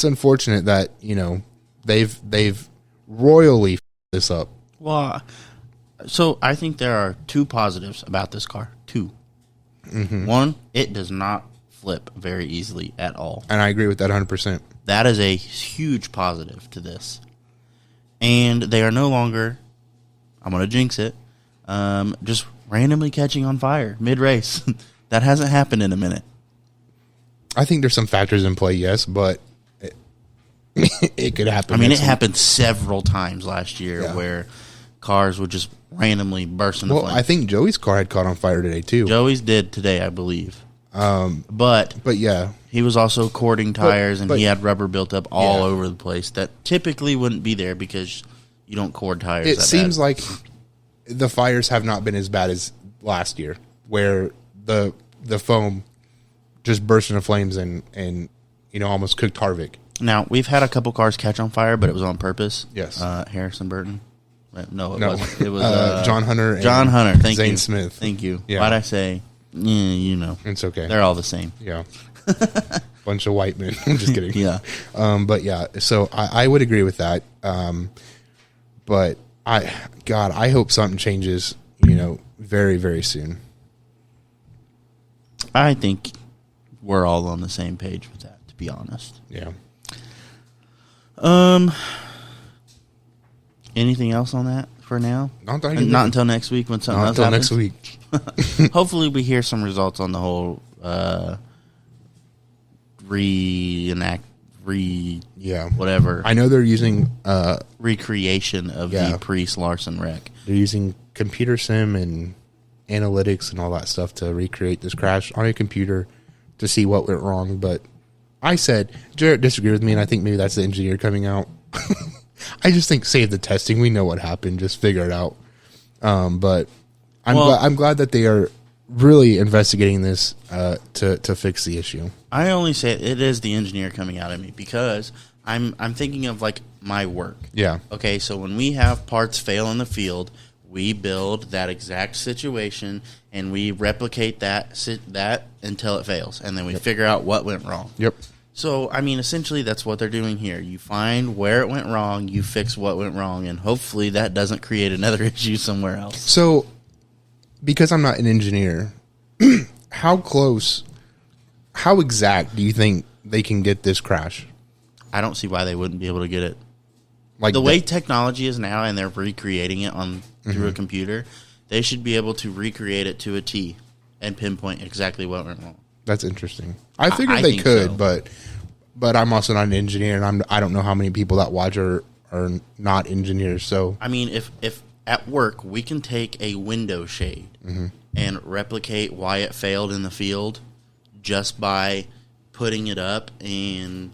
unfortunate that they've royally f***ed this up.
Well, so I think there are two positives about this car. Two. Mm-hmm. One, it does not flip very easily at all,
and I agree with that 100%.
That is a huge positive to this. And they are no longer, I'm going to jinx it, just randomly catching on fire mid-race. That hasn't happened in a minute.
I think there's some factors in play, yes, but it could happen.
I mean, it happened several times last year where cars would just randomly burst into flames.
I think Joey's car had caught on fire today, too.
Joey's did today, I believe. But
yeah.
He was also cording tires, and he had rubber built up all over the place that typically wouldn't be there because you don't cord tires.
It seems like the fires have not been as bad as last year, where the foam just burst into flames and almost cooked Harvick.
Now, we've had a couple cars catch on fire, but it was on purpose.
Yes.
Harrison Burton. No, it wasn't. It was
John Hunter and
John Hunter. Thank
Zane
you.
Smith.
Thank you.
Yeah.
Why'd I say?
It's okay.
They're all the same.
Yeah. Bunch of white men. I'm just kidding.
Yeah.
But yeah, so I would agree with that. But I hope something changes, very, very soon.
I think we're all on the same page with that, to be honest.
Yeah.
Anything else on that for now?
Not
until next week when something else happens?
Next week.
Hopefully we hear some results on the whole whatever.
I know they're using
recreation of the Priest-Larson wreck.
They're using computer sim and analytics and all that stuff to recreate this crash on a computer to see what went wrong. But I said, Jarrett disagreed with me, and I think maybe that's the engineer coming out. I just think save the testing. We know what happened. Just figure it out. But I'm glad that they are really investigating this to fix the issue.
I only say it is the engineer coming out at me because I'm thinking of like my work.
Yeah.
Okay, so when we have parts fail in the field, we build that exact situation and we replicate that until it fails, and then we figure out what went wrong.
Yep.
So, I mean, essentially, that's what they're doing here. You find where it went wrong, you fix what went wrong, and hopefully that doesn't create another issue somewhere else.
So, because I'm not an engineer, how exact do you think they can get this crash?
I don't see why they wouldn't be able to get it.
Like
The way technology is now, and they're recreating it through
Mm-hmm.
a computer, they should be able to recreate it to a T and pinpoint exactly what went wrong.
That's interesting. I figured
I
they
think
could,
so.
but I'm also not an engineer, and I don't know how many people that watch are not engineers. So
I mean, if at work we can take a window shade
Mm-hmm.
and replicate why it failed in the field just by putting it up and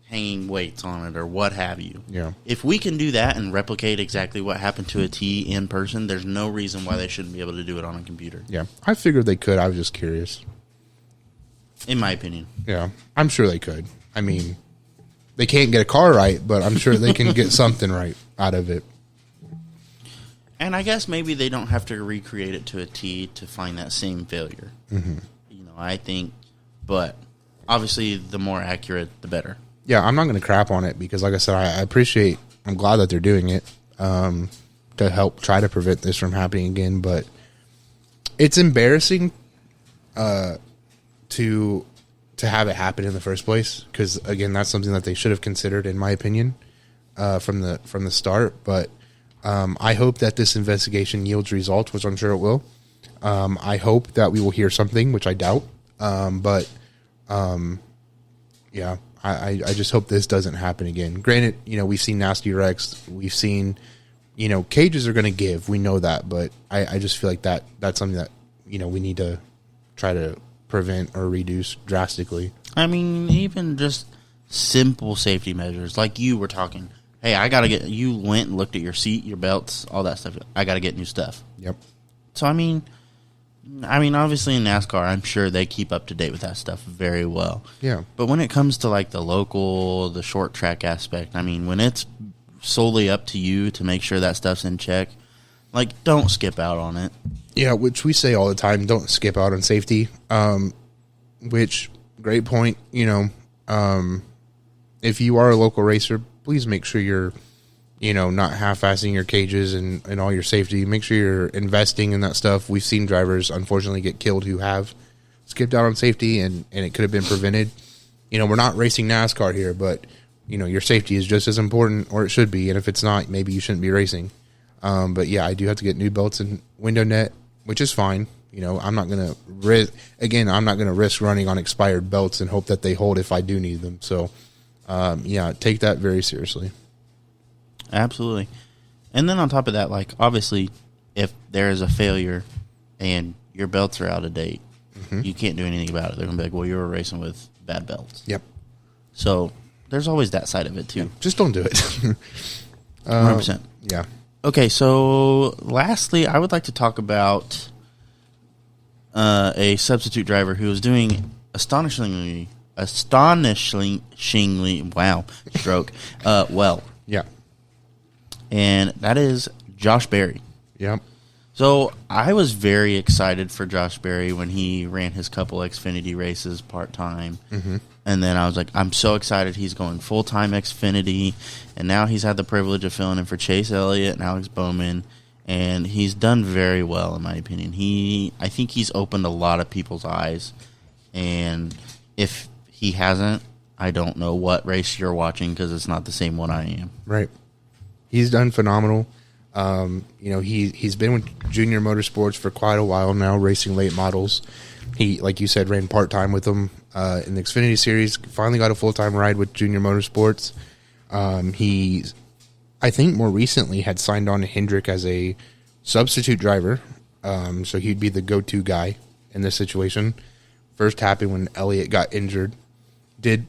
hanging weights on it or what have you.
Yeah.
If we can do that and replicate exactly what happened to a T in person, there's no reason why they shouldn't be able to do it on a computer,
yeah, I figured they could. I was just curious.
in my opinion.
Yeah, I'm sure they could. I mean, they can't get a car right, but I'm sure they can get something right out of it.
And I guess maybe they don't have to recreate it to a T to find that same failure. Mm-hmm. I think, but obviously the more accurate, the better.
Yeah, I'm not going to crap on it because, like I said, I'm glad that they're doing it to help try to prevent this from happening again. But it's embarrassing to have it happen in the first place because, again, that's something that they should have considered, in my opinion, from the start. But I hope that this investigation yields results, which I'm sure it will. I hope that we will hear something, which I doubt. Yeah, I just hope this doesn't happen again. Granted, we've seen nasty wrecks. We've seen, cages are going to give. We know that. But I just feel like that's something that, we need to try to prevent or reduce drastically.
I mean, even just simple safety measures, like you were talking. Hey, you went and looked at your seat, your belts, all that stuff. I got to get new stuff.
Yep.
So, I mean, obviously in NASCAR, I'm sure they keep up to date with that stuff very well.
Yeah.
But when it comes to like the short track aspect, I mean, when it's solely up to you to make sure that stuff's in check, like, don't skip out on it.
Yeah, which we say all the time, don't skip out on safety. Which, great point. If you are a local racer, please make sure you're, not half-assing your cages and all your safety. Make sure you're investing in that stuff. We've seen drivers, unfortunately, get killed who have skipped out on safety, and it could have been prevented. We're not racing NASCAR here, but, your safety is just as important, or it should be. And if it's not, maybe you shouldn't be racing. But, yeah, I do have to get new belts and window net, which is fine. I'm not going to risk, I'm not going to risk running on expired belts and hope that they hold if I do need them. So, yeah, take that very seriously.
Absolutely. And then on top of that, like, obviously, if there is a failure and your belts are out of date, you can't do anything about it. They're going to be like, well, you were racing with bad belts.
Yep.
So there's always that side of it, too.
Just don't do it.
100%.
Yeah.
Okay, so lastly, I would like to talk about a substitute driver who was doing astonishingly, wow, stroke, well.
Yeah.
And that is Josh Berry.
Yep.
So I was very excited for Josh Berry when he ran his couple Xfinity races part-time. Mm-hmm. And then I was like, I'm so excited he's going full-time Xfinity. And now he's had the privilege of filling in for Chase Elliott and Alex Bowman. And he's done very well, in my opinion. I think he's opened a lot of people's eyes. And if he hasn't, I don't know what race you're watching because it's not the same one I am.
Right. He's done phenomenal. He's been with Junior Motorsports for quite a while now, racing late models. He, like you said, ran part-time with them in the Xfinity Series. Finally got a full-time ride with Junior Motorsports. He, I think more recently, had signed on to Hendrick as a substitute driver. So he'd be the go-to guy in this situation. First happened when Elliott got injured. Did,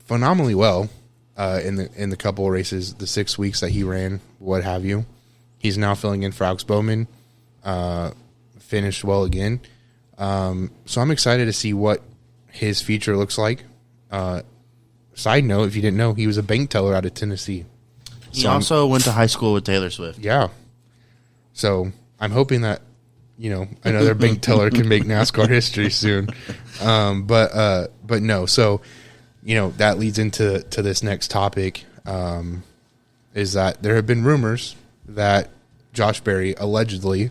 phenomenally well. In the couple of races, the 6 weeks that he ran, what have you. He's now filling in for Alex Bowman. finished well again. So I'm excited to see what his future looks like. Side note, if you didn't know, he was a bank teller out of Tennessee.
He also went to high school with Taylor Swift.
Yeah. So I'm hoping that, another bank teller can make NASCAR history soon. But no. So, that leads into this next topic, is that there have been rumors that Josh Berry allegedly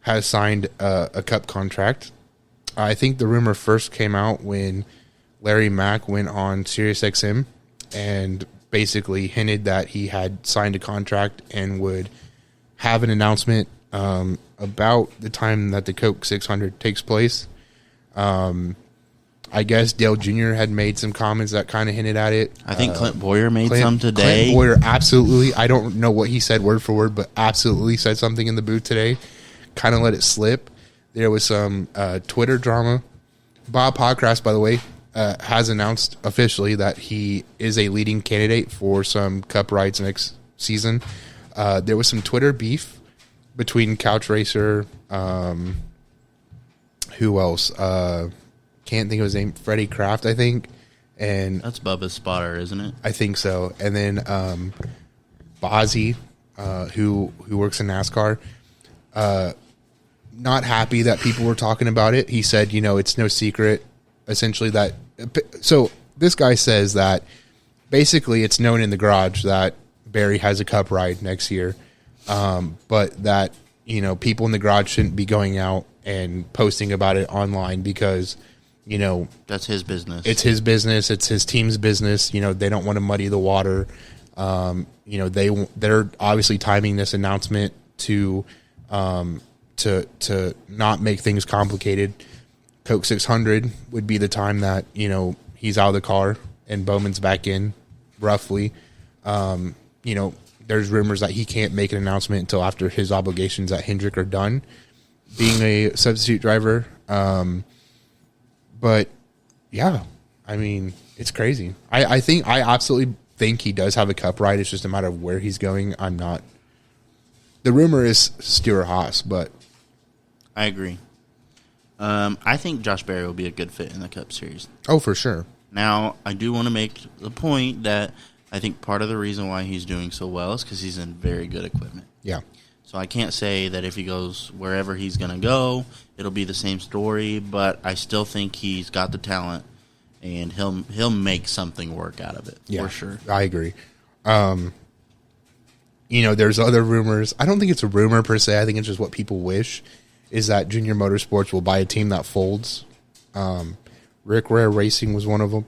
has signed a Cup contract. I think the rumor first came out when Larry Mack went on SiriusXM and basically hinted that he had signed a contract and would have an announcement about the time that the Coke 600 takes place. I guess Dale Jr. had made some comments that kind of hinted at it.
I think Clint Boyer made some today.
Clint Boyer, absolutely. I don't know what he said word for word, but absolutely said something in the booth today. Kind of let it slip. There was some Twitter drama. Bob Podcrast, by the way, has announced officially that he is a leading candidate for some Cup rides next season. There was some Twitter beef between Couch Racer, who else? Can't think of his name. Freddie Kraft, I think. And
That's Bubba's spotter, isn't it?
I think so. And then Bozzy, who works in NASCAR, not happy that people were talking about it. He said, it's no secret, essentially, that. So this guy says that basically it's known in the garage that Barry has a Cup ride next year, but that people in the garage shouldn't be going out and posting about it online because
That's his business.
it's his business, it's his team's business. They don't want to muddy the water. They're obviously timing this announcement to not make things complicated. Coke 600 would be the time that he's out of the car and Bowman's back in, roughly. There's rumors that he can't make an announcement until after his obligations at Hendrick are done, being a substitute driver. But yeah, I mean, it's crazy. I absolutely think he does have a Cup ride. It's just a matter of where he's going. I'm not. The rumor is Stewart-Haas, but
I agree. I think Josh Berry will be a good fit in the Cup Series.
oh, for sure.
Now, I do want to make the point that I think part of the reason why he's doing so well is because he's in very good equipment.
Yeah.
So I can't say that if he goes wherever he's going to go, it'll be the same story, but I still think he's got the talent, and he'll make something work out of it, for sure.
I agree. There's other rumors. I don't think it's a rumor per se. I think it's just what people wish, is that Junior Motorsports will buy a team that folds. Rick Rare Racing was one of them.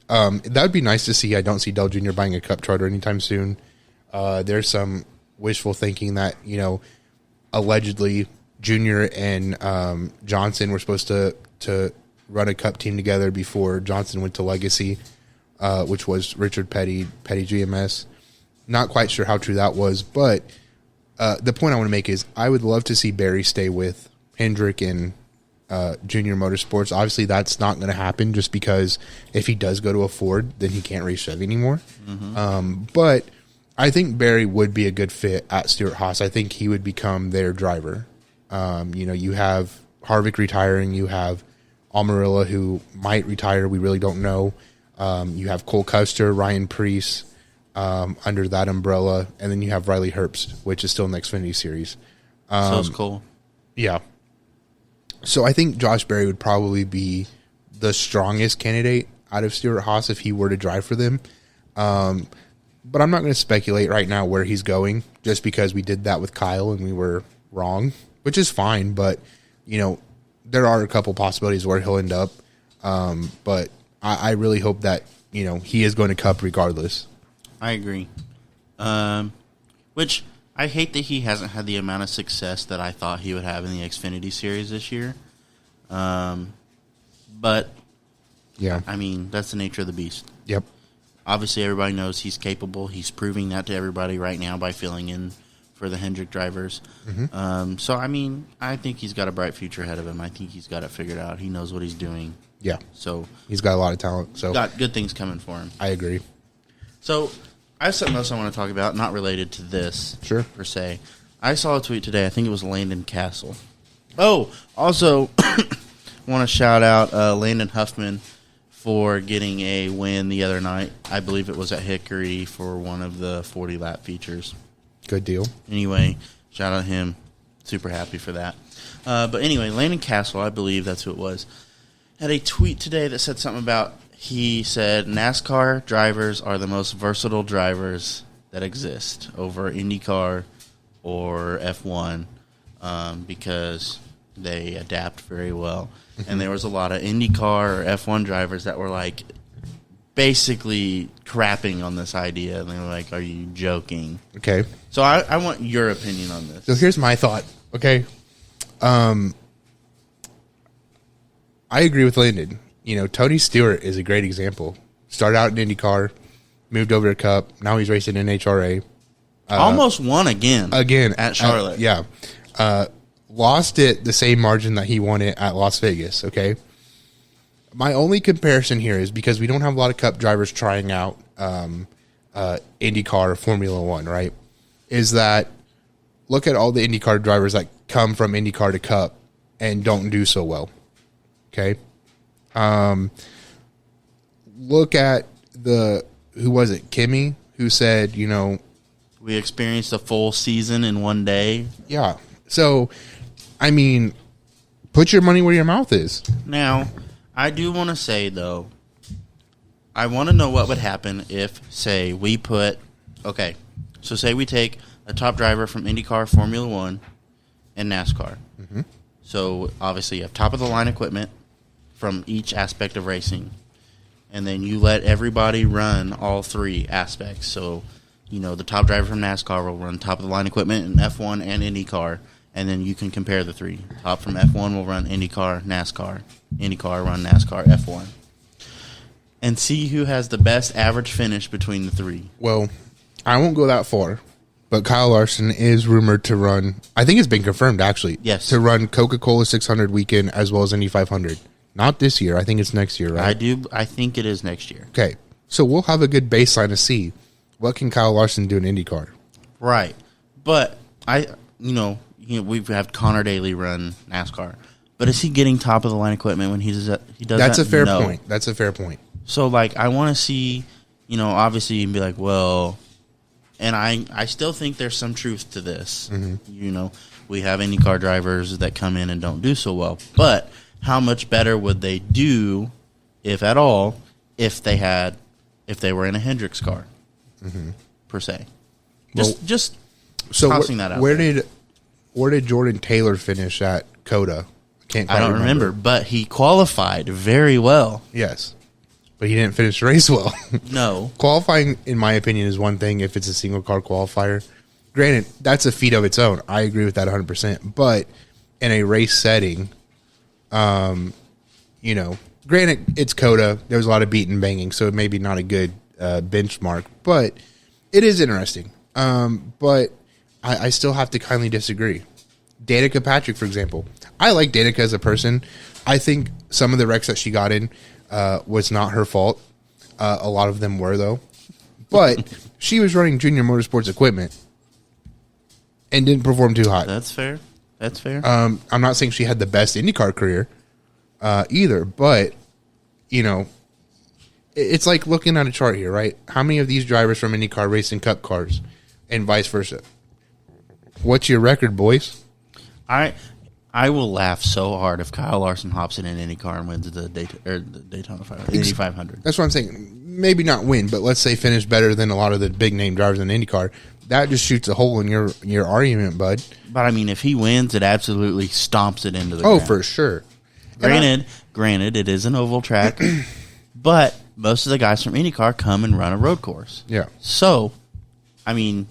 That would be nice to see. I don't see Dell Jr. buying a Cup charter anytime soon. There's some wishful thinking that, allegedly Junior and Johnson were supposed to run a Cup team together before Johnson went to Legacy, which was Richard Petty GMS. Not quite sure how true that was, but the point I want to make is I would love to see Barry stay with Hendrick and Junior Motorsports. Obviously, that's not going to happen just because if he does go to a Ford, then he can't race Chevy anymore. But I think Barry would be a good fit at Stewart-Haas. I think he would become their driver. You have Harvick retiring. You have Almirola, who might retire. We really don't know. You have Cole Custer, Ryan Preece under that umbrella. And then you have Riley Herbst, which is still in the Xfinity Series.
So it's cool.
Yeah. So I think Josh Berry would probably be the strongest candidate out of Stewart-Haas if he were to drive for them. But I'm not going to speculate right now where he's going just because we did that with Kyle and we were wrong, which is fine. But, there are a couple possibilities where he'll end up. But I really hope that, he is going to Cup regardless.
I agree. Which I hate that he hasn't had the amount of success that I thought he would have in the Xfinity Series this year. But,
Yeah.
I mean, that's the nature of the beast.
Yep.
Obviously, everybody knows he's capable. He's proving that to everybody right now by filling in for the Hendrick drivers. So, I mean, I think he's got a bright future ahead of him. I think he's got it figured out. He knows what he's doing.
Yeah.
So,
He's got a lot of talent. So
got good things coming for him.
I agree.
So, I have something else I want to talk about, not related to this
Sure.
per se. I saw a tweet today. I think it was Landon Castle. Oh, also, want to shout out Landon Huffman for getting a win the other night. I believe it was at Hickory for one of the 40-lap features.
Good deal.
Anyway, shout out him. Super happy for that. But anyway, Landon Castle, I believe that's who it was, had a tweet today that said something about, he said, NASCAR drivers are the most versatile drivers that exist over IndyCar or F1 because they adapt very well. And there was a lot of IndyCar or F1 drivers that were like basically crapping on this idea. And they were like, are you joking?
Okay.
So I want your opinion on this.
So here's my thought. Okay. I agree with Landon. You know, Tony Stewart is a great example. Started out in IndyCar, moved over to Cup. Now he's racing in HRA.
Almost won again at Charlotte.
Yeah. Lost it the same margin that he won it at Las Vegas, okay? My only comparison here is because we don't have a lot of Cup drivers trying out IndyCar or Formula One, right? Is that look at all the IndyCar drivers that come from IndyCar to Cup and don't do so well, okay? Look at who was it, Kimmy, who said, you know,
we experienced a full season in one day.
Yeah. So, I mean, put your money where your mouth is.
Now, I do want to say, though, I want to know what would happen if, say, we put, okay, so say we take a top driver from IndyCar, Formula One, and NASCAR.
Mm-hmm.
So, obviously, you have top-of-the-line equipment from each aspect of racing. And then you let everybody run all three aspects. So, you know, the top driver from NASCAR will run top-of-the-line equipment in F1 and IndyCar. And then you can compare the three. Top from F1 will run IndyCar, NASCAR. IndyCar run NASCAR, F1. And see who has the best average finish between the three.
Well, I won't go that far, but Kyle Larson is rumored to run, I think it's been confirmed actually,
yes,
to run Coca-Cola 600 weekend as well as Indy 500. Not this year. I think it's next year, right?
I think it is next year.
Okay. So we'll have a good baseline to see what can Kyle Larson do in IndyCar.
Right. But we've had Connor Daly run NASCAR. But is he getting top of the line equipment when he does that?
That's a fair point. That's a fair point.
So like I want to see, obviously you can be like, well, and I still think there's some truth to this. Mm-hmm. We have IndyCar drivers that come in and don't do so well. But how much better would they do, if at all, if they were in a Hendricks car, per se? Just
so
tossing that out.
Where did Jordan Taylor finish at COTA?
I don't remember, but he qualified very well.
Yes, but he didn't finish the race well.
No.
Qualifying, in my opinion, is one thing if it's a single car qualifier. Granted, that's a feat of its own. I agree with that 100%. But in a race setting, granted, it's COTA. There's a lot of beat and banging, so it may be not a good benchmark. But it is interesting. But I still have to kindly disagree. Danica Patrick, for example. I like Danica as a person. I think some of the wrecks that she got in was not her fault. A lot of them were, though. But she was running Junior Motorsports equipment and didn't perform too hot.
That's fair.
I'm not saying she had the best IndyCar career either, but, it's like looking at a chart here, right? How many of these drivers from IndyCar race in Cup cars and vice versa? What's your record, boys?
I will laugh so hard if Kyle Larson hops in an IndyCar and wins the Daytona 500. Indy 500.
That's what I'm saying. Maybe not win, but let's say finish better than a lot of the big name drivers in IndyCar. That just shoots a hole in your argument, bud.
But I mean, if he wins, it absolutely stomps it into the ground.
Oh, for sure.
Granted, it is an oval track, but most of the guys from IndyCar come and run a road course.
Yeah.
So, I mean,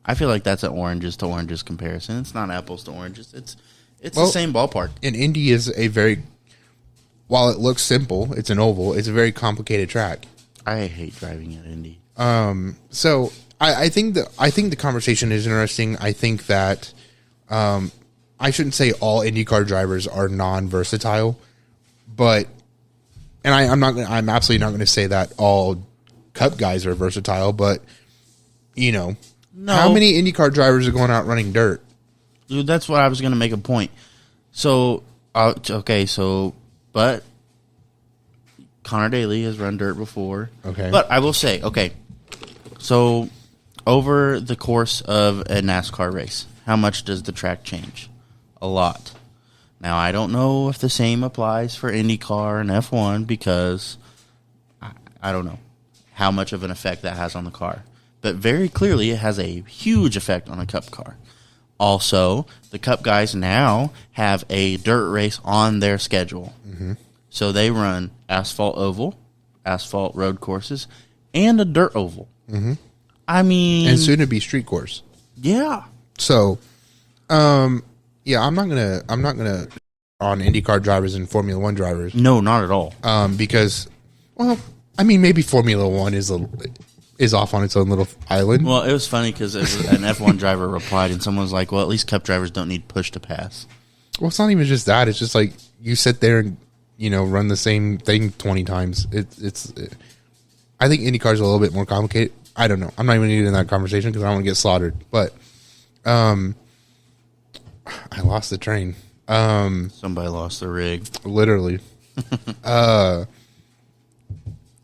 I feel like that's an oranges to oranges comparison. It's not apples to oranges. It's the same ballpark.
And Indy is while it looks simple, it's an oval. It's a very complicated track.
I hate driving at Indy.
So I think the conversation is interesting. I think that I shouldn't say all IndyCar drivers are non-versatile, but I'm absolutely not going to say that all Cup guys are versatile. But
No.
how many IndyCar drivers are going out running dirt?
Dude, that's what I was going to make a point. So, but Connor Daly has run dirt before.
Okay.
But I will say, so over the course of a NASCAR race, how much does the track change? A lot. Now, I don't know if the same applies for IndyCar and F1 because I don't know how much of an effect that has on the car. But very clearly, it has a huge effect on a Cup car. Also, the Cup guys now have a dirt race on their schedule. Mm-hmm. So they run asphalt oval, asphalt road courses, and a dirt oval. Mm-hmm. I mean...
And soon to be street course.
Yeah.
So, yeah, I'm not gonna on IndyCar drivers and Formula One drivers.
No, not at all.
Because, well, I mean, maybe Formula One is off on its own little island.
Well, it was funny because an F1 driver replied, and someone was like, "Well, at least Cup drivers don't need push to pass."
Well, it's not even just that. It's just like you sit there and run the same thing 20 times. I think IndyCar is a little bit more complicated. I don't know. I'm not even going to get in that conversation because I don't want to get slaughtered. But I lost the train.
Somebody lost the rig.
Literally.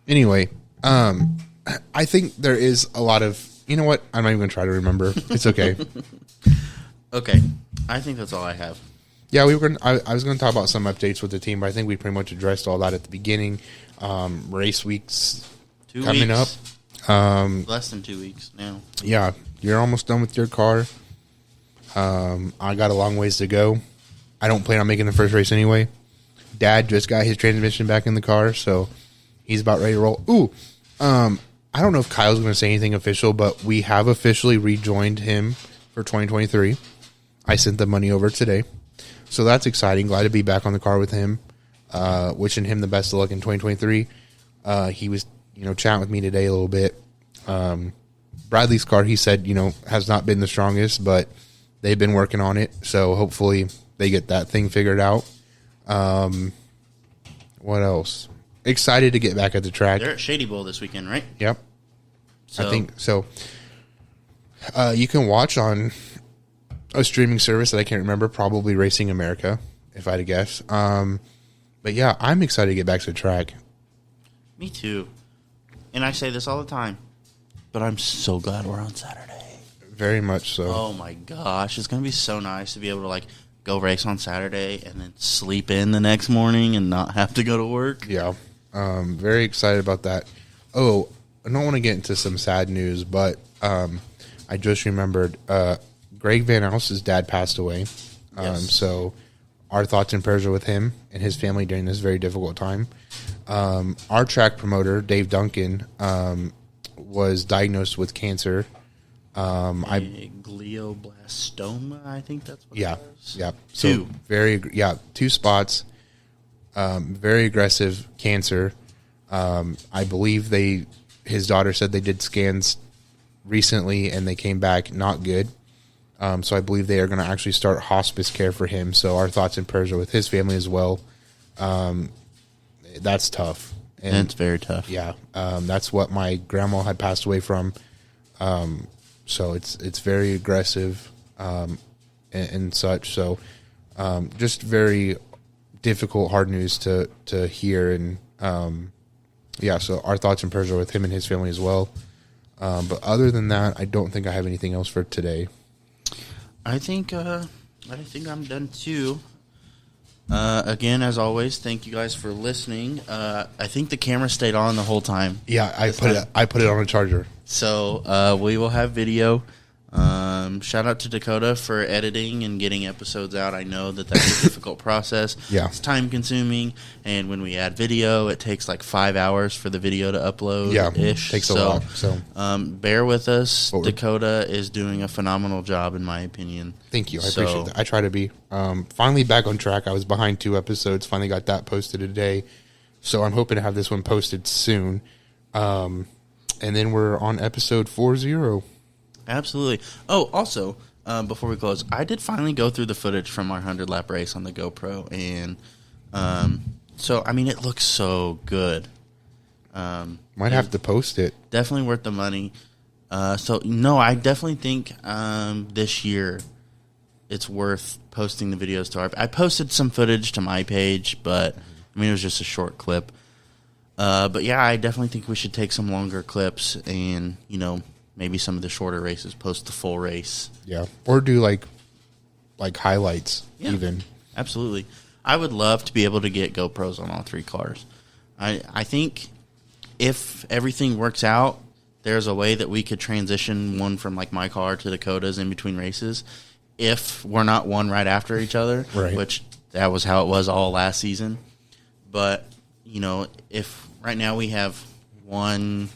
Anyway, I think there is a lot of... You know what? I'm not even going to try to remember. It's okay.
Okay. I think that's all I have.
Yeah, I was going to talk about some updates with the team, but I think we pretty much addressed all that at the beginning. Race weeks
2
coming
weeks.
up.
Less than 2 weeks now.
Yeah, you're almost done with your car. I got a long ways to go. I don't plan on making the first race anyway. Dad just got his transmission back in the car, so he's about ready to roll. Ooh, I don't know if Kyle's going to say anything official, but we have officially rejoined him for 2023. I sent the money over today. So that's exciting. Glad to be back on the car with him. Wishing him the best of luck in 2023. He was, chatting with me today a little bit. Bradley's car, he said, has not been the strongest, but they've been working on it. So hopefully they get that thing figured out. What else? Excited to get back at the track.
They're at Shady Bowl this weekend, right?
Yep.
So,
I think so. You can watch on a streaming service that I can't remember, probably Racing America, if I had to guess. But yeah, I'm excited to get back to the track.
Me too. And I say this all the time, but I'm so glad we're on Saturday.
Very much so.
Oh my gosh, it's going to be so nice to be able to go race on Saturday and then sleep in the next morning and not have to go to work.
Yeah. Very excited about that. Oh, I don't want to get into some sad news, but I just remembered Greg Van Alst's dad passed away.
Yes.
So our thoughts and prayers are with him and his family during this very difficult time. Our track promoter, Dave Duncan, was diagnosed with cancer.
Glioblastoma, I think that's what it was.
Yeah. So two spots. Very aggressive cancer. I believe his daughter said they did scans recently and they came back not good. So I believe they are going to actually start hospice care for him. So our thoughts and prayers are with his family as well. That's tough.
And it's very tough.
Yeah. That's what my grandma had passed away from. So it's very aggressive, and such. So, just very difficult, hard news to hear. And, so our thoughts and prayers are with him and his family as well. But other than that, I don't think I have anything else for today.
I think I'm done too. Again, as always, thank you guys for listening. I think the camera stayed on the whole time.
Yeah, I put it on a charger.
So we will have video. Shout out to Dakota for editing and getting episodes out. I know that's a difficult process.
Yeah.
It's time consuming, and when we add video, it takes 5 hours for the video to upload.
Yeah,
takes
a while. So
bear with us. Dakota is doing a phenomenal job, in my opinion.
Thank you. I appreciate that. I try to be. Finally back on track. I was behind 2 episodes. Finally got that posted today. So I'm hoping to have this one posted soon. And then we're on episode 40.
Absolutely. Oh, also, before we close, I did finally go through the footage from our 100-lap race on the GoPro, and it looks so good.
Might have to post it.
Definitely worth the money. I definitely think this year it's worth posting the videos to I posted some footage to my page, but I mean, it was just a short clip. But yeah, I definitely think we should take some longer clips and, maybe some of the shorter races, post the full race.
Yeah. Or do like highlights even.
Absolutely. I would love to be able to get GoPros on all 3 cars. I think if everything works out, there's a way that we could transition one from like my car to Dakota's in between races if we're not one right after each other,
right.
Which that was how it was all last season. But, if right now we have 1,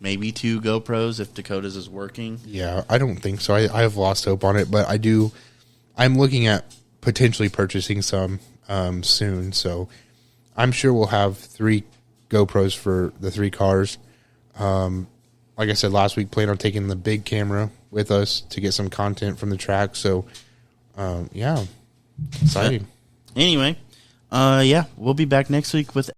maybe 2 GoPros if Dakota's is working.
Yeah, I don't think so. I have lost hope on it, but I'm looking at potentially purchasing some soon, so I'm sure we'll have 3 GoPros for the 3 cars. Like I said last week, plan on taking the big camera with us to get some content from the track. So, yeah, exciting.
Anyway, we'll be back next week with